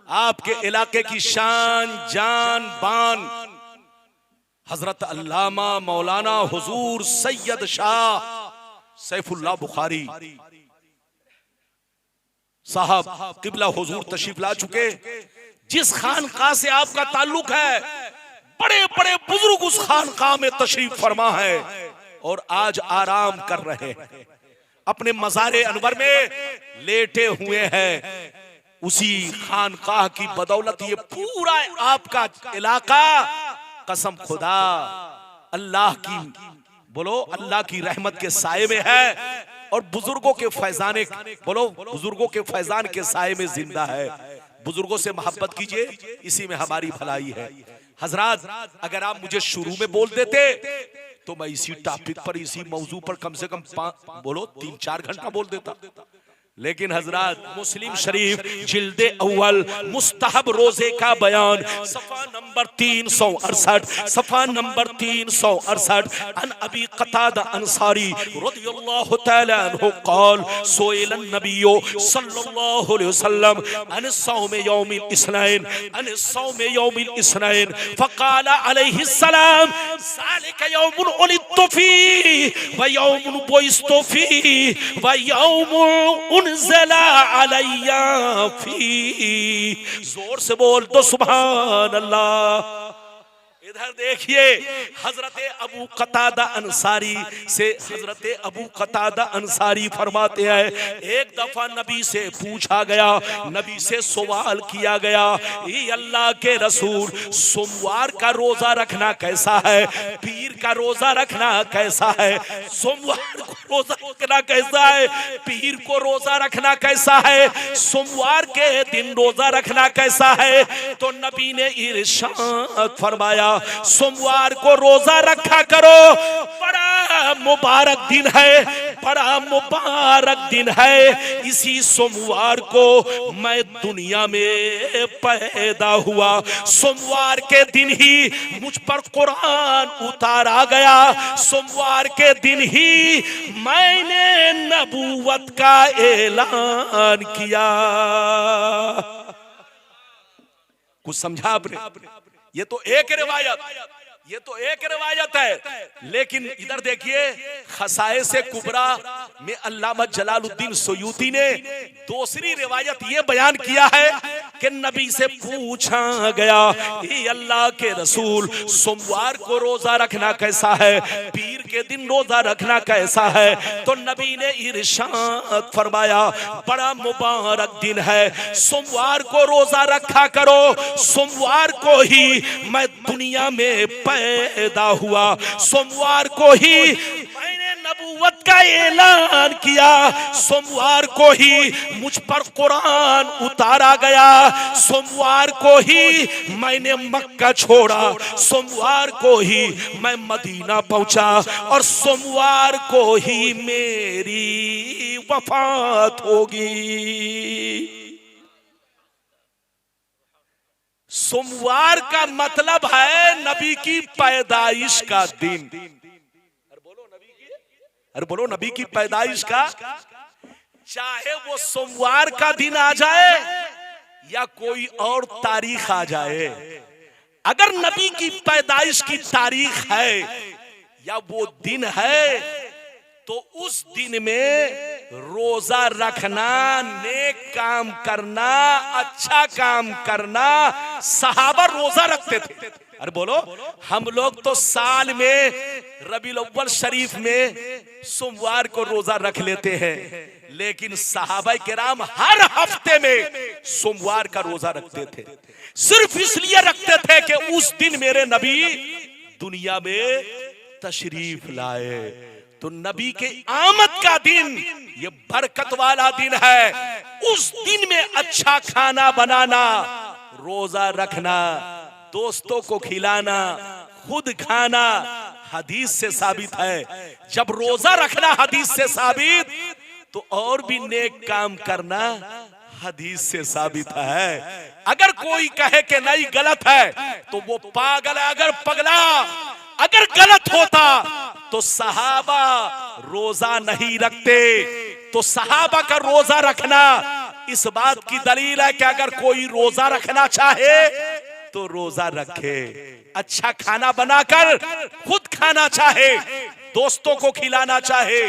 आपके इलाके की शान जान बान, हजरत अल्लामा मौलाना हुजूर सैयद शाह सैफुल्लाह बुखारी साहब किबला हुजूर तशरीफ ला चुके। जिस खानकाह से आपका ताल्लुक है, बड़े बड़े बुजुर्ग उस खानकाह में तशरीफ फरमा है और आज आराम कर रहे हैं, अपने मज़ारे अनवर में लेटे हुए हैं। उसी खानकाह की बदौलत ये पूरा आपका इलाका, कसम खुदा अल्लाह की बोलो, अल्लाह की रहमत के साए में है और बुजुर्गों के फैजाने बोलो, बुजुर्गों के फैजान के साए में जिंदा है। बुजुर्गों से मोहब्बत कीजिए, इसी में हमारी भलाई है। हजरात, अगर आप मुझे शुरू में बोल देते तो मैं इसी टॉपिक पर, इसी मौजू पर कम से कम बोलो 3-4 घंटा बोल देता। लेकिन हजरात, मुस्लिम शरीफ जिल्दे अव्वल मुस्तहब रोजे का बयान, सफा नंबर 368, सफा नंबर 368, अन अबी कतादा अंसारी रदियल्लाहु तआला अन्हु क़ाल सुइल नबियो सल्लल्लाहु अलैहि वसल्लम अन सौम यौमिल इस्नाइन, अन सौम यौमिल इस्नाइन, फ़क़ाल अलैहि सलाम ज़ालिका यौमुन उलिदतु फ़ीहि व यौमुन बुइस्तु फ़ीहि व यौमुन उनज़ला अलैया फी। जोर से बोल दो सुभान अल्लाह। इधर देखिए, हजरत अबू कतादा अंसारी से, हजरत अबू कतादा अंसारी फरमाते हैं, एक दफा नबी से पूछा गया, नबी से सवाल किया गया, ये अल्लाह के रसूल, सोमवार का रोजा रखना कैसा है, पीर का रोजा रखना कैसा है, सोमवार को रोजा रखना कैसा है, पीर को रोजा रखना कैसा है, सोमवार के दिन रोजा रखना कैसा है? तो नबी ने इरशाद फरमाया, सोमवार को रोजा रखा करो, बड़ा मुबारक दिन है, बड़ा मुबारक दिन है। इसी सोमवार को मैं दुनिया में पैदा हुआ, सोमवार के दिन ही मुझ पर कुरान उतारा गया, सोमवार के दिन ही मैंने नबूवत का ऐलान किया। कुछ समझा आपने? ये तो एक रिवायत है। लेकिन इधर देखिए खसाए से कुबरा में अल्लामा जलालुद्दीन सुयूती ने दूसरी रिवायत ये बयान किया है कि नबी से पूछा गया, ये अल्लाह के रसूल, सोमवार को रोजा रखना कैसा है, पीर के दिन रोजा रखना कैसा है? तो नबी ने इरशाद फरमाया, बड़ा मुबारक दिन है, सोमवार को रोजा रखा करो। सोमवार को ही मैं दुनिया में पैदा हुआ, सोमवार को ही मैंने नबूवत का ऐलान किया, सोमवार को ही मुझ पर कुरान उतारा गया, सोमवार को ही मैंने मक्का छोड़ा, सोमवार को ही मैं मदीना पहुंचा और सोमवार को ही मेरी वफात होगी। सोमवार का मतलब है नबी की पैदाइश का दिन। अरे बोलो नबी की पैदाइश का, चाहे वो सोमवार का दिन आ जाए या कोई और तारीख आ जाए, अगर नबी की पैदाइश की तारीख है या वो दिन है तो उस दिन में रोजा रखना, नेक काम करना, अच्छा काम करना, सहाबा रोजा रखते थे। अरे बोलो, हम लोग तो साल में रबीउल अव्वल शरीफ में सोमवार को रोजा रख लेते हैं, लेकिन सहाबा किराम हर हफ्ते में सोमवार का रोजा रखते थे। सिर्फ इसलिए रखते थे कि उस दिन मेरे नबी दुनिया में तशरीफ लाए। तो नबी के आमद का दिन ये बरकत वाला दिन है। उस दिन में अच्छा खाना बनाना, रोजा रखना, दोस्तों को खिलाना, खुद खाना हदीस से साबित है। जब रोजा रखना हदीस से साबित, तो और भी नेक काम करना हदीस से साबित है। अगर कोई कहे कि नहीं गलत है तो वो पागल है। अगर पगला अगर गलत होता तो सहाबा रोजा नहीं रखते। तो सहाबा का रोजा रखना इस बात की दलील है कि अगर कोई रोजा रखना चाहे तो रोजा रखे, अच्छा खाना बनाकर खुद खाना चाहे, दोस्तों को खिलाना चाहे,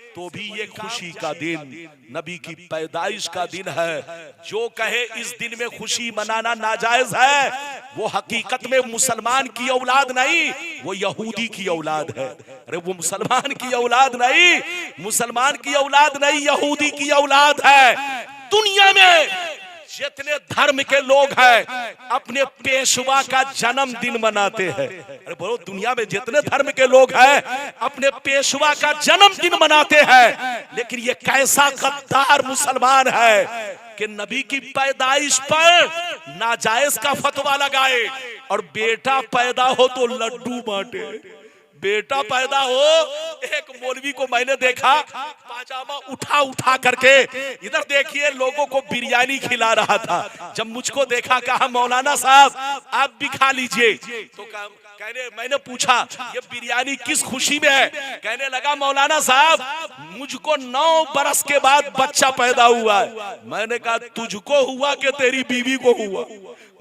तो भी ये खुशी का दिन, नबी की पैदाइश का दिन है। जो कहे इस दिन में खुशी मनाना नाजायज है, वो हकीकत में मुसलमान की औलाद नहीं, वो यहूदी की औलाद है। अरे वो मुसलमान की औलाद नहीं, मुसलमान की औलाद नहीं, यहूदी की औलाद है। दुनिया में जितने धर्म के लोग हैं अपने पेशवा का जन्मदिन मनाते हैं। अरे बोलो, दुनिया में जितने धर्म के लोग हैं अपने पेशवा का जन्मदिन मनाते हैं, लेकिन ये कैसा गद्दार मुसलमान है कि नबी की पैदाइश पर नाजायज का फतवा लगाए और बेटा पैदा हो तो लड्डू बांटे। बेटा पैदा हो, एक मौलवी को मैंने देखा पाजामा उठा उठा करके इधर देखिए लोगों को बिरयानी खिला रहा था। जब मुझको देखा, कहा मौलाना साहब आप भी खा लीजिए। तो मैंने पूछा ये बिरयानी किस खुशी में है? कहने लगा मौलाना साहब मुझको 9 बरस के बाद बच्चा पैदा हुआ है। मैंने कहा तुझको हुआ कि तेरी बीवी को हुआ?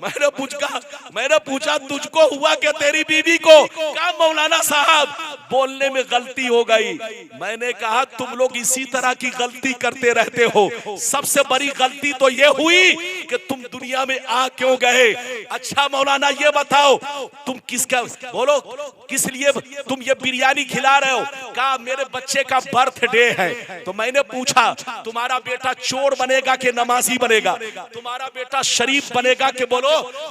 मैंने पूछा तुझको हुआ कि तेरी बीवी को? कहा मौलाना साहब बोलने में गलती हो गई। मैंने कहा तुम लोग इसी तरह की गलती करते रहते हो। सबसे बड़ी गलती तो ये हुई कि तुम दुनिया में आ क्यों गए। अच्छा मौलाना ये बताओ तुम किसका, बोलो किस लिए तुम ये बिरयानी खिला रहे हो? कहा मेरे बच्चे का बर्थडे है। तो मैंने पूछा तुम्हारा बेटा चोर बनेगा कि नमाजी बनेगा? तुम्हारा बेटा शरीफ बनेगा कि, बोलो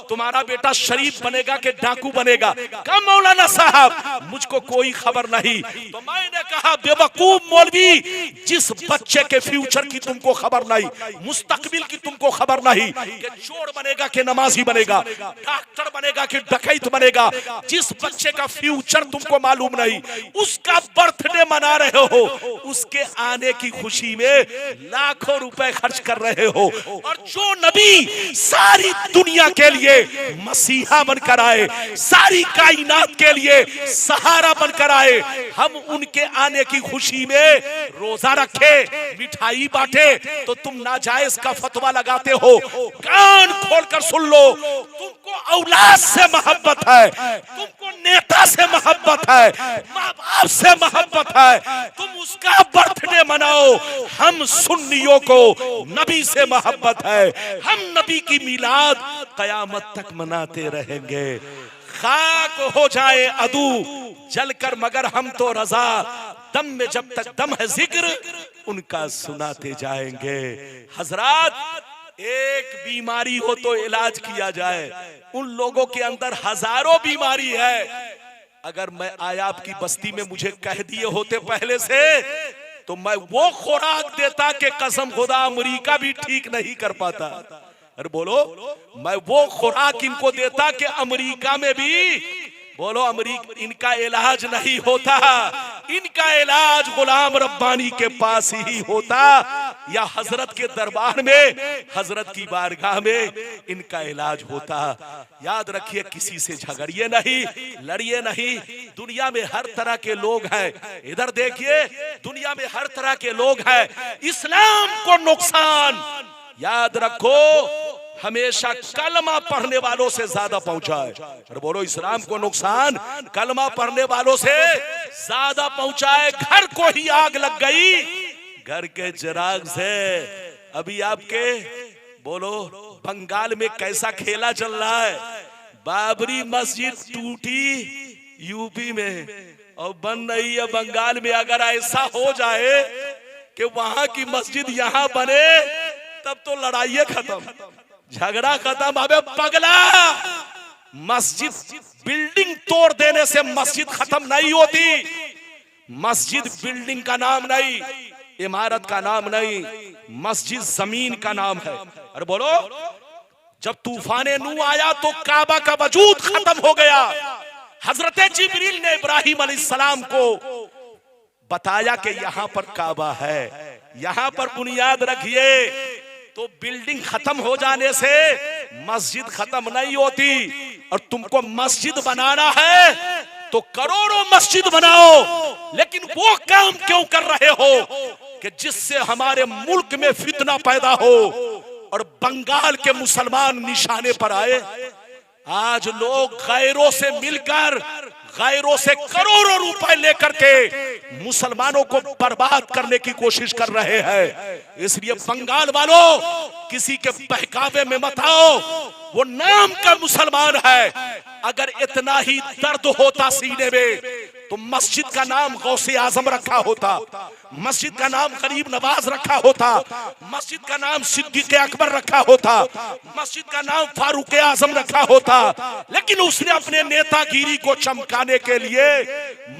तुम्हारा बेटा शरीफ बनेगा कि डाकू बनेगा? कहा मौलाना साहब मुझको कोई खबर नहीं। तो मैंने कहा बेवकूफ मौलवी, जिस बच्चे के फ्यूचर की तुमको खबर नहीं, मुस्तकबिल की तुमको खबर नहीं कि चोर बनेगा कि नमाजी बनेगा, डॉक्टर बनेगा कि डकैत बनेगा, जिस बच्चे का फ्यूचर तुमको मालूम नहीं, उसका बर्थडे मना रहे हो, उसके आने की खुशी में लाखों रुपए खर्च कर रहे हो। और जो नबी सारी दुनिया के लिए मसीहा बनकर आए, सारी कायनात के लिए सहारा बनकर आए, हम उनके आने की खुशी में रोजा रखे, मिठाई बांटे, तो तुम नाजायज का फतवा लगाते हो। कान खोलकर सुन लो, तुमको औलाद से मोहब्बत है, तुमको नेता से मोहब्बत है, माँ बाप से मोहब्बत है, तुम उसका बर्थडे मनाओ। हम सुन्नियों को नबी से मोहब्बत है, हम नबी की मिलाद कयामत तक मनाते रहेंगे। खाक हो जाए अदू जलकर मगर हम तो रजा, दम में जब तक दम है जिक्र उनका सुनाते जाएंगे। हजरात, एक बीमारी हो तो इलाज किया जाए, उन लोगों के अंदर हजारों बीमारी है। अगर मैं आया आपकी बस्ती में मुझे कह दिए होते पहले से तो मैं वो खुराक देता कि कसम खुदा अमेरिका भी ठीक नहीं कर पाता। अरे बोलो, मैं वो खुराक इनको देता कि अमेरिका में भी बोलो अमेरिका इनका इलाज नहीं होता, इनका इलाज गुलाम रब्बानी के पास ही होता या हजरत के दरबार में, हजरत की बारगाह में इनका इलाज होता। याद रखिए, किसी से झगड़िए नहीं, लड़िए नहीं। दुनिया में हर तरह के लोग हैं, इधर देखिए दुनिया में हर तरह के लोग हैं। इस्लाम को नुकसान याद रखो हमेशा कलमा पढ़ने वालों से ज्यादा पहुंचा है। और बोलो, इस्लाम को नुकसान कलमा पढ़ने वालों से ज्यादा पहुंचा है। घर को ही आग लग गई घर के चिराग से। अभी आपके बोलो बंगाल में कैसा खेला चल रहा है। बाबरी मस्जिद टूटी यूपी में और बन रही है बंगाल में। अगर ऐसा हो जाए कि वहां की मस्जिद यहां बने तब तो लड़ाई खत्म, झगड़ा खत्म। अबे पगला, मस्जिद बिल्डिंग तोड़ देने से मस्जिद खत्म नहीं होती। मस्जिद बिल्डिंग का नाम नहीं, इमारत का नाम नहीं, मस्जिद जमीन का नाम है। अरे बोलो, जब तूफान नू आया तो काबा का वजूद खत्म हो गया। हजरत जिब्रील ने इब्राहिम अलैहिस्सलाम को बताया कि यहाँ पर काबा है, यहाँ पर बुनियाद रखिए। तो बिल्डिंग खत्म हो जाने से मस्जिद खत्म नहीं होती। और तुमको मस्जिद बनाना है तो करोड़ों मस्जिद बनाओ, लेकिन वो काम क्यों कर रहे हो कि जिससे हमारे मुल्क में फितना पैदा हो और बंगाल के मुसलमान निशाने पर आए। आज लोग गैरों से मिलकर, गैरों से करोड़ों रुपए लेकर के मुसलमानों को बर्बाद करने की कोशिश कर रहे हैं। इसलिए बंगाल वालों, किसी के बहकावे में मत आओ। वो नाम का मुसलमान है। अगर इतना ही दर्द होता सीने में तो मस्जिद का नाम गौसे आजम रखा होता, मस्जिद का नाम गरीब नवाज रखा होता, मस्जिद का नाम सिद्दीक अकबर रखा होता, मस्जिद का नाम फारूक आजम रखा होता। लेकिन उसने अपने नेतागिरी को चमकाने के लिए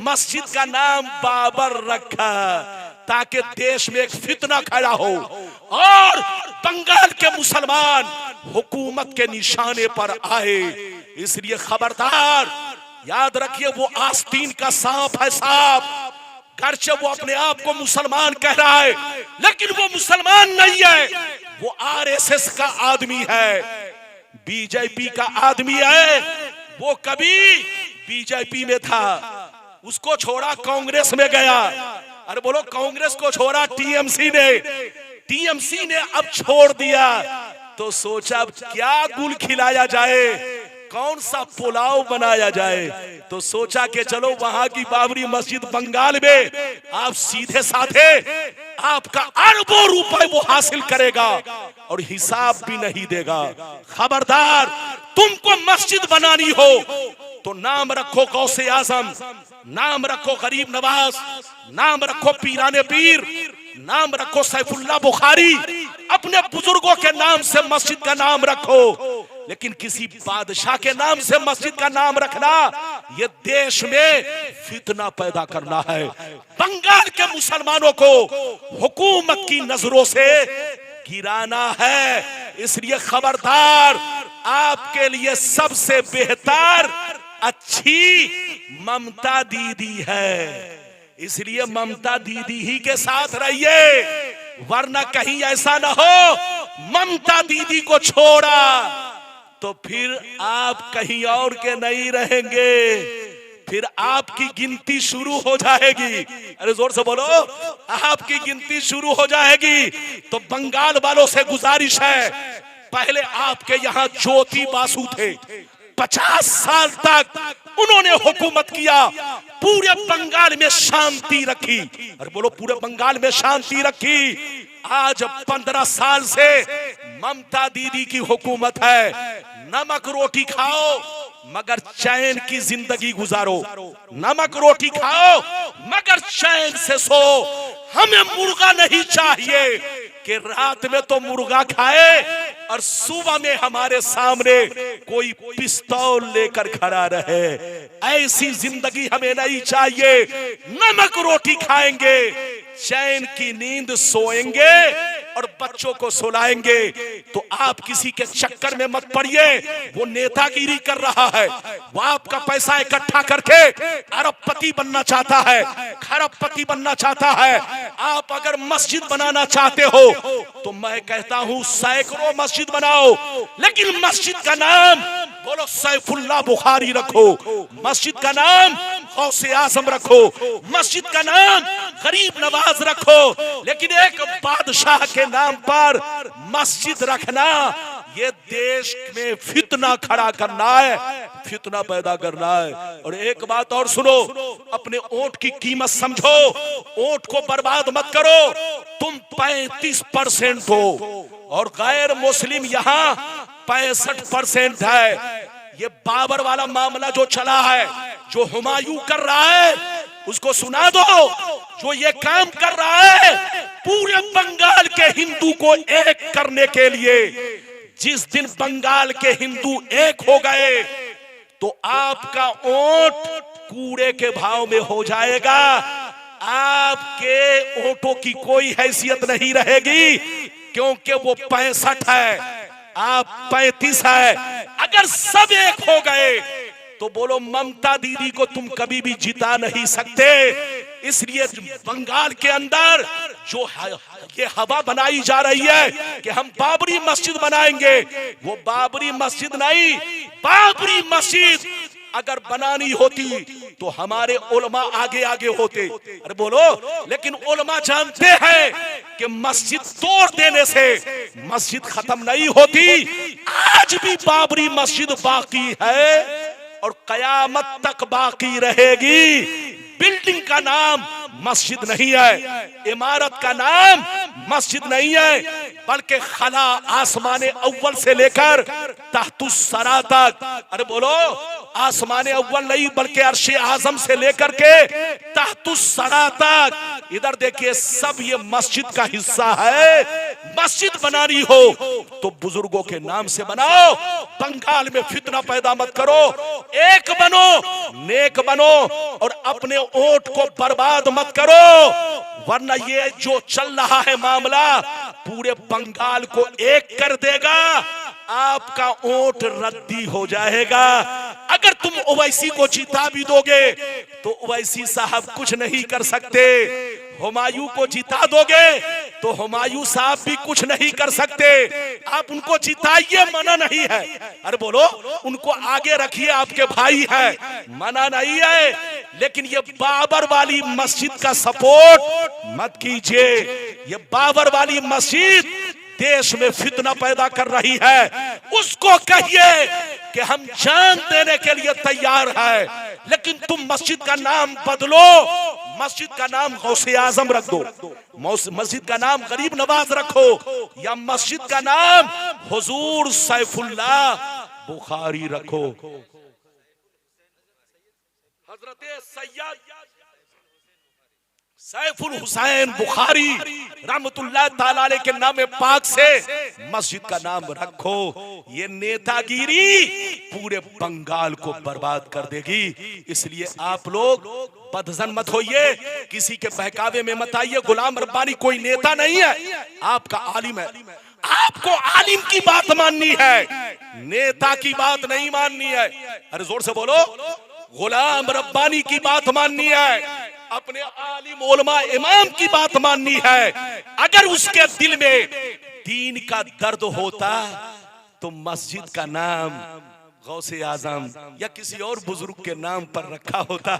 मस्जिद का नाम बाबर रखा ताकि देश में एक फितना खड़ा हो और बंगाल के मुसलमान हुकूमत के निशाने पर आए। इसलिए खबरदार, याद रखिए, वो आस्तीन का सांप है, सांप। गर्चे वो अपने आप को मुसलमान कह रहा है, लेकिन वो मुसलमान नहीं है। वो आरएसएस का आदमी है, बीजेपी का आदमी है। वो कभी बीजेपी में था, उसको छोड़ा कांग्रेस में गया। अरे बोलो, कांग्रेस को छोड़ा टीएमसी ने, टीएमसी ने अब छोड़ दिया। तो सोचा अब क्या गुल खिलाया जाए, कौन सा पुलाव बनाया जाए। तो सोचा कि चलो वहां की बाबरी मस्जिद बंगाल में आप सीधे साधे आपका अरबों रुपए वो हासिल करेगा और हिसाब भी नहीं देगा। खबरदार, तुमको मस्जिद बनानी हो तो नाम रखो गौसे आजम, नाम रखो गरीब नवाज, नाम रखो पीराने पीर, नाम रखो सैफुल्लाह बुखारी। अपने बुजुर्गों के नाम से मस्जिद का नाम रखो, लेकिन किसी बादशाह के नाम से मस्जिद का नाम रखना ये देश में फितना पैदा करना है। बंगाल के मुसलमानों को हुकूमत की नजरों से गिराना है। इसलिए खबरदार, आपके लिए सबसे बेहतर अच्छी ममता दीदी है। इसलिए ममता दीदी ही के साथ रहिए, वरना कहीं ऐसा ना हो ममता दीदी को छोड़ा तो फिर आप कहीं और के नहीं रहेंगे, फिर आपकी गिनती शुरू हो जाएगी। अरे जोर से बोलो, आपकी गिनती शुरू हो जाएगी। तो बंगाल वालों से गुजारिश है, पहले आपके यहाँ ज्योति बासु थे, 50 साल तक उन्होंने हुकूमत किया, पूरे बंगाल में शांति रखी। अरे बोलो, पूरे बंगाल में शांति रखी। आज 15 साल से ममता दीदी की हुकूमत है। नमक रोटी खाओ मगर चैन की जिंदगी गुजारो, नमक रोटी खाओ मगर चैन से सो। हमें मुर्गा नहीं चाहिए कि रात में तो मुर्गा खाए और सुबह में हमारे सामने कोई पिस्तौल लेकर खड़ा रहे। ऐसी जिंदगी हमें नहीं चाहिए। नमक रोटी खाएंगे, चैन की नींद सोएंगे और बच्चों को सुलाएंगे। तो आप किसी के चक्कर में मत पड़िए। वो नेतागिरी कर रहा है, वो आपका पैसा इकट्ठा करके अरबपति बनना चाहता है, खरबपति बनना चाहता है। आप अगर मस्जिद बनाना चाहते हो तो मैं कहता हूं सैकड़ों मस्जिद बनाओ, लेकिन मस्जिद का नाम बोलो सैफुल्लाह बुखारी रखो, मस्जिद का नाम गौसे आजम रखो, मस्जिद का नाम गरीब नवाज रखो। लेकिन एक बादशाह के नाम पर मस्जिद रखना, ये देश में फितना खड़ा करना है, फितना पैदा करना है। और एक बात और सुनो, अपने वोट की कीमत समझो, वोट को बर्बाद मत करो। तुम 35% हो और गैर मुस्लिम यहाँ 65% है। ये बाबर वाला मामला जो चला है, जो हुमायूं कर रहा है, उसको सुना दो। जो ये काम कर रहा है पूरे बंगाल के हिंदू को एक करने के लिए, जिस दिन बंगाल के हिंदू एक हो गए तो आपका वोट कूड़े के भाव में हो जाएगा। आपके वोटों की कोई हैसियत नहीं रहेगी, क्योंकि वो 65 है, आप 35 है। अगर सब एक हो गए तो बोलो ममता दीदी को तुम कभी भी जिता नहीं सकते। इसलिए बंगाल के अंदर जो ये हवा बनाई जा रही है कि हम बाबरी मस्जिद बनाएंगे, वो बाबरी मस्जिद नहीं, बाबरी मस्जिद अगर बनानी होती तो हमारे उलमा आगे आगे होते। अरे बोलो, लेकिन उलमा जानते हैं कि मस्जिद तोड़ देने से मस्जिद खत्म नहीं होती। आज भी बाबरी मस्जिद बाकी है और कयामत तक बाकी रहेगी। बिल्डिंग का नाम मस्जिद नहीं है, इमारत का नाम मस्जिद नहीं है, बल्कि खला आसमाने अव्वल से लेकर तहतुस सरा तक। अरे बोलो, आसमाने अव्वल नहीं बल्कि अर्शे आजम से लेकर के तहतुस सरा तक, इधर देखिए, सब ये मस्जिद का हिस्सा है। मस्जिद बनानी हो तो बुजुर्गों के नाम से बनाओ। बंगाल में फितना पैदा मत करो, एक बनो, नेक बनो और अपने वोट को बर्बाद मत करो, वरना ये जो चल रहा है मामला पूरे बंगाल को एक कर देगा। आपका वोट रद्दी हो जाएगा। अगर तुम ओवैसी को जिता भी दोगे तो ओवैसी साहब कुछ नहीं कर सकते। हुमायूं को जिता दोगे तो हुमायूं साहब भी कुछ नहीं कर सकते। आप उनको जिताइए, मना नहीं है। अरे बोलो, उनको आगे रखिए, आपके भाई है, मना नहीं है। लेकिन ये बाबर वाली मस्जिद का सपोर्ट मत कीजिए। ये बाबर वाली मस्जिद देश में फितना पैदा कर रही है। उसको कहिए कि हम जान देने के लिए तैयार है, लेकिन तुम मस्जिद का नाम बदलो। मस्जिद का नाम गौसे आजम रख दो, मस्जिद का नाम गरीब नवाज रखो, या मस्जिद का नाम हुजूर सैफुल्लाह बुखारी रखो। हजरत सैयद सैफुल हुसैन बुखारी रहमतुल्लाह ताला अलैह के नाम पाक से मस्जिद का नाम रखो। ये नेतागिरी पूरे बंगाल को बर्बाद कर देगी। इसलिए आप लोग बदजन मत होइए, किसी के बहकावे में मत आइए। गुलाम रब्बानी कोई नेता नहीं है, आपका आलिम है। आपको आलिम की बात माननी है, नेता की बात नहीं माननी है। अरे जोर से बोलो, गुलाम रब्बानी की बात माननी है, अपने आलिम उलमा इमाम की बात माननी है। अगर उसके दिल में दीन का दर्द होता तो मस्जिद का नाम गौसे आजम या किसी और बुजुर्ग के नाम पर रखा होता,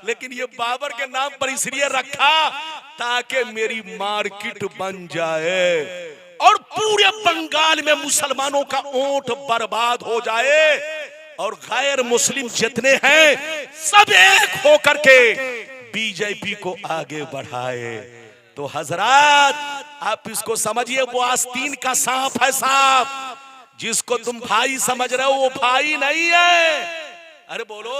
लेकिन ये बाबर के नाम पर इसलिए रखा ताकि मेरी मार्केट बन जाए और पूरे बंगाल में मुसलमानों का वोट बर्बाद हो जाए और गैर मुस्लिम जितने हैं सब एक होकर के बीजेपी को आगे बढ़ाए। तो हजरात आप इसको समझिए, वो आस्तीन का सांप है सांप। जिसको तुम भाई समझ रहे हो वो भाई नहीं है। अरे बोलो,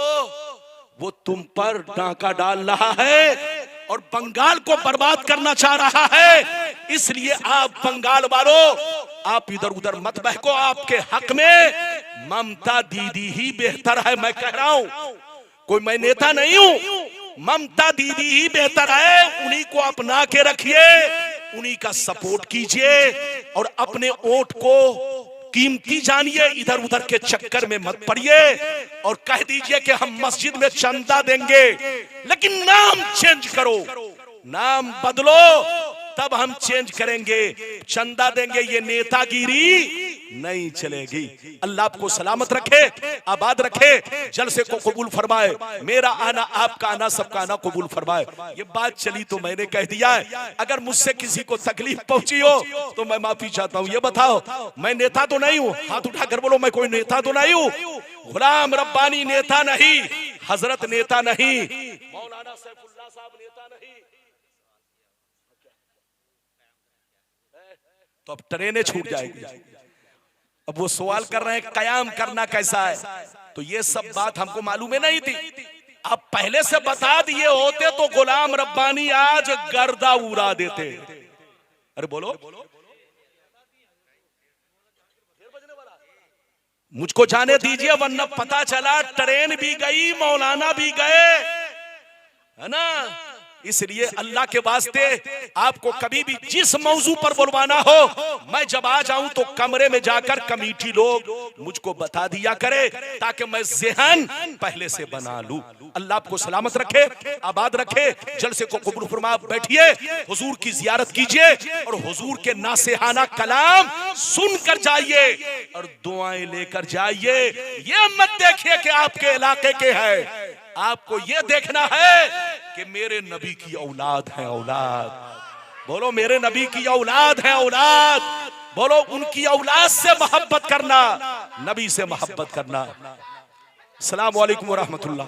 वो तुम पर डांका डाल रहा है और बंगाल को बर्बाद करना चाह रहा है। इसलिए आप बंगाल वालों, आप इधर उधर मत बहको। आपके हक में ममता दीदी ही बेहतर है। मैं कह रहा हूं, कोई मैं नेता नहीं हूं, ममता दीदी ही बेहतर है। उन्हीं को अपना के रखिए, उन्हीं का सपोर्ट कीजिए और अपने वोट को कीमती जानिए। इधर उधर के चक्कर में मत पड़िए और कह दीजिए कि हम मस्जिद में चंदा देंगे, लेकिन नाम चेंज करो, नाम बदलो, तब हम चेंज करेंगे। चंदा देंगे ये नेतागिरी नहीं चलेगी। अल्लाह आपको सलामत रखे, आबाद रखे, जलसे को कबूल फरमाए। मेरा आना आपका आना सबका आना कबूल फरमाए। ये बात चली तो मैंने कह दिया है। अगर मुझसे किसी को तकलीफ पहुंची हो तो मैं माफी चाहता हूं। ये बताओ, मैं नेता तो नहीं हूं? हाथ उठाकर बोलो, मैं कोई नेता तो नहीं हूं। गुलाम रब्बानी नेता नहीं, हजरत नेता नहीं, मौलाना सैफुल्लाह साहब नेता नहीं। तो अब ट्रेनें छूट जाएगी। अब वो सवाल कर रहे हैं कयाम करना कैसा है, तो ये सब बात हमको मालूम ही नहीं थी। आप पहले से बता दिए होते तो गुलाम रब्बानी आज गर्दा उड़ा देते। अरे बोलो, मुझको जाने दीजिए, वरना पता चला ट्रेन भी गई, मौलाना भी गए, है ना। इसलिए अल्लाह के वास्ते आपको कभी भी जिस मौजू पर बुलवाना हो, मैं जब आ जाऊं तो कमरे में जाकर कमेटी लोग मुझको बता दिया करे, ताकि मैं ज़हन पहले से बना लूं। अल्लाह आपको सलामत रखे, आबाद रखे, जलसे को कबूल फरमा। बैठिए, हुजूर की जियारत कीजिए और हुजूर के नासेहाना कलाम सुनकर जाइए और दुआएं लेकर जाइए। ये मत देखिए कि आपके इलाके के हैं, आपको ये देखना है कि मेरे नबी की औलाद है औलाद। बोलो, मेरे नबी की औलाद है औलाद। बोलो, उनकी औलाद से मोहब्बत करना, नबी से मोहब्बत करना। अस्सलाम वालेकुम व रहमतुल्लाह।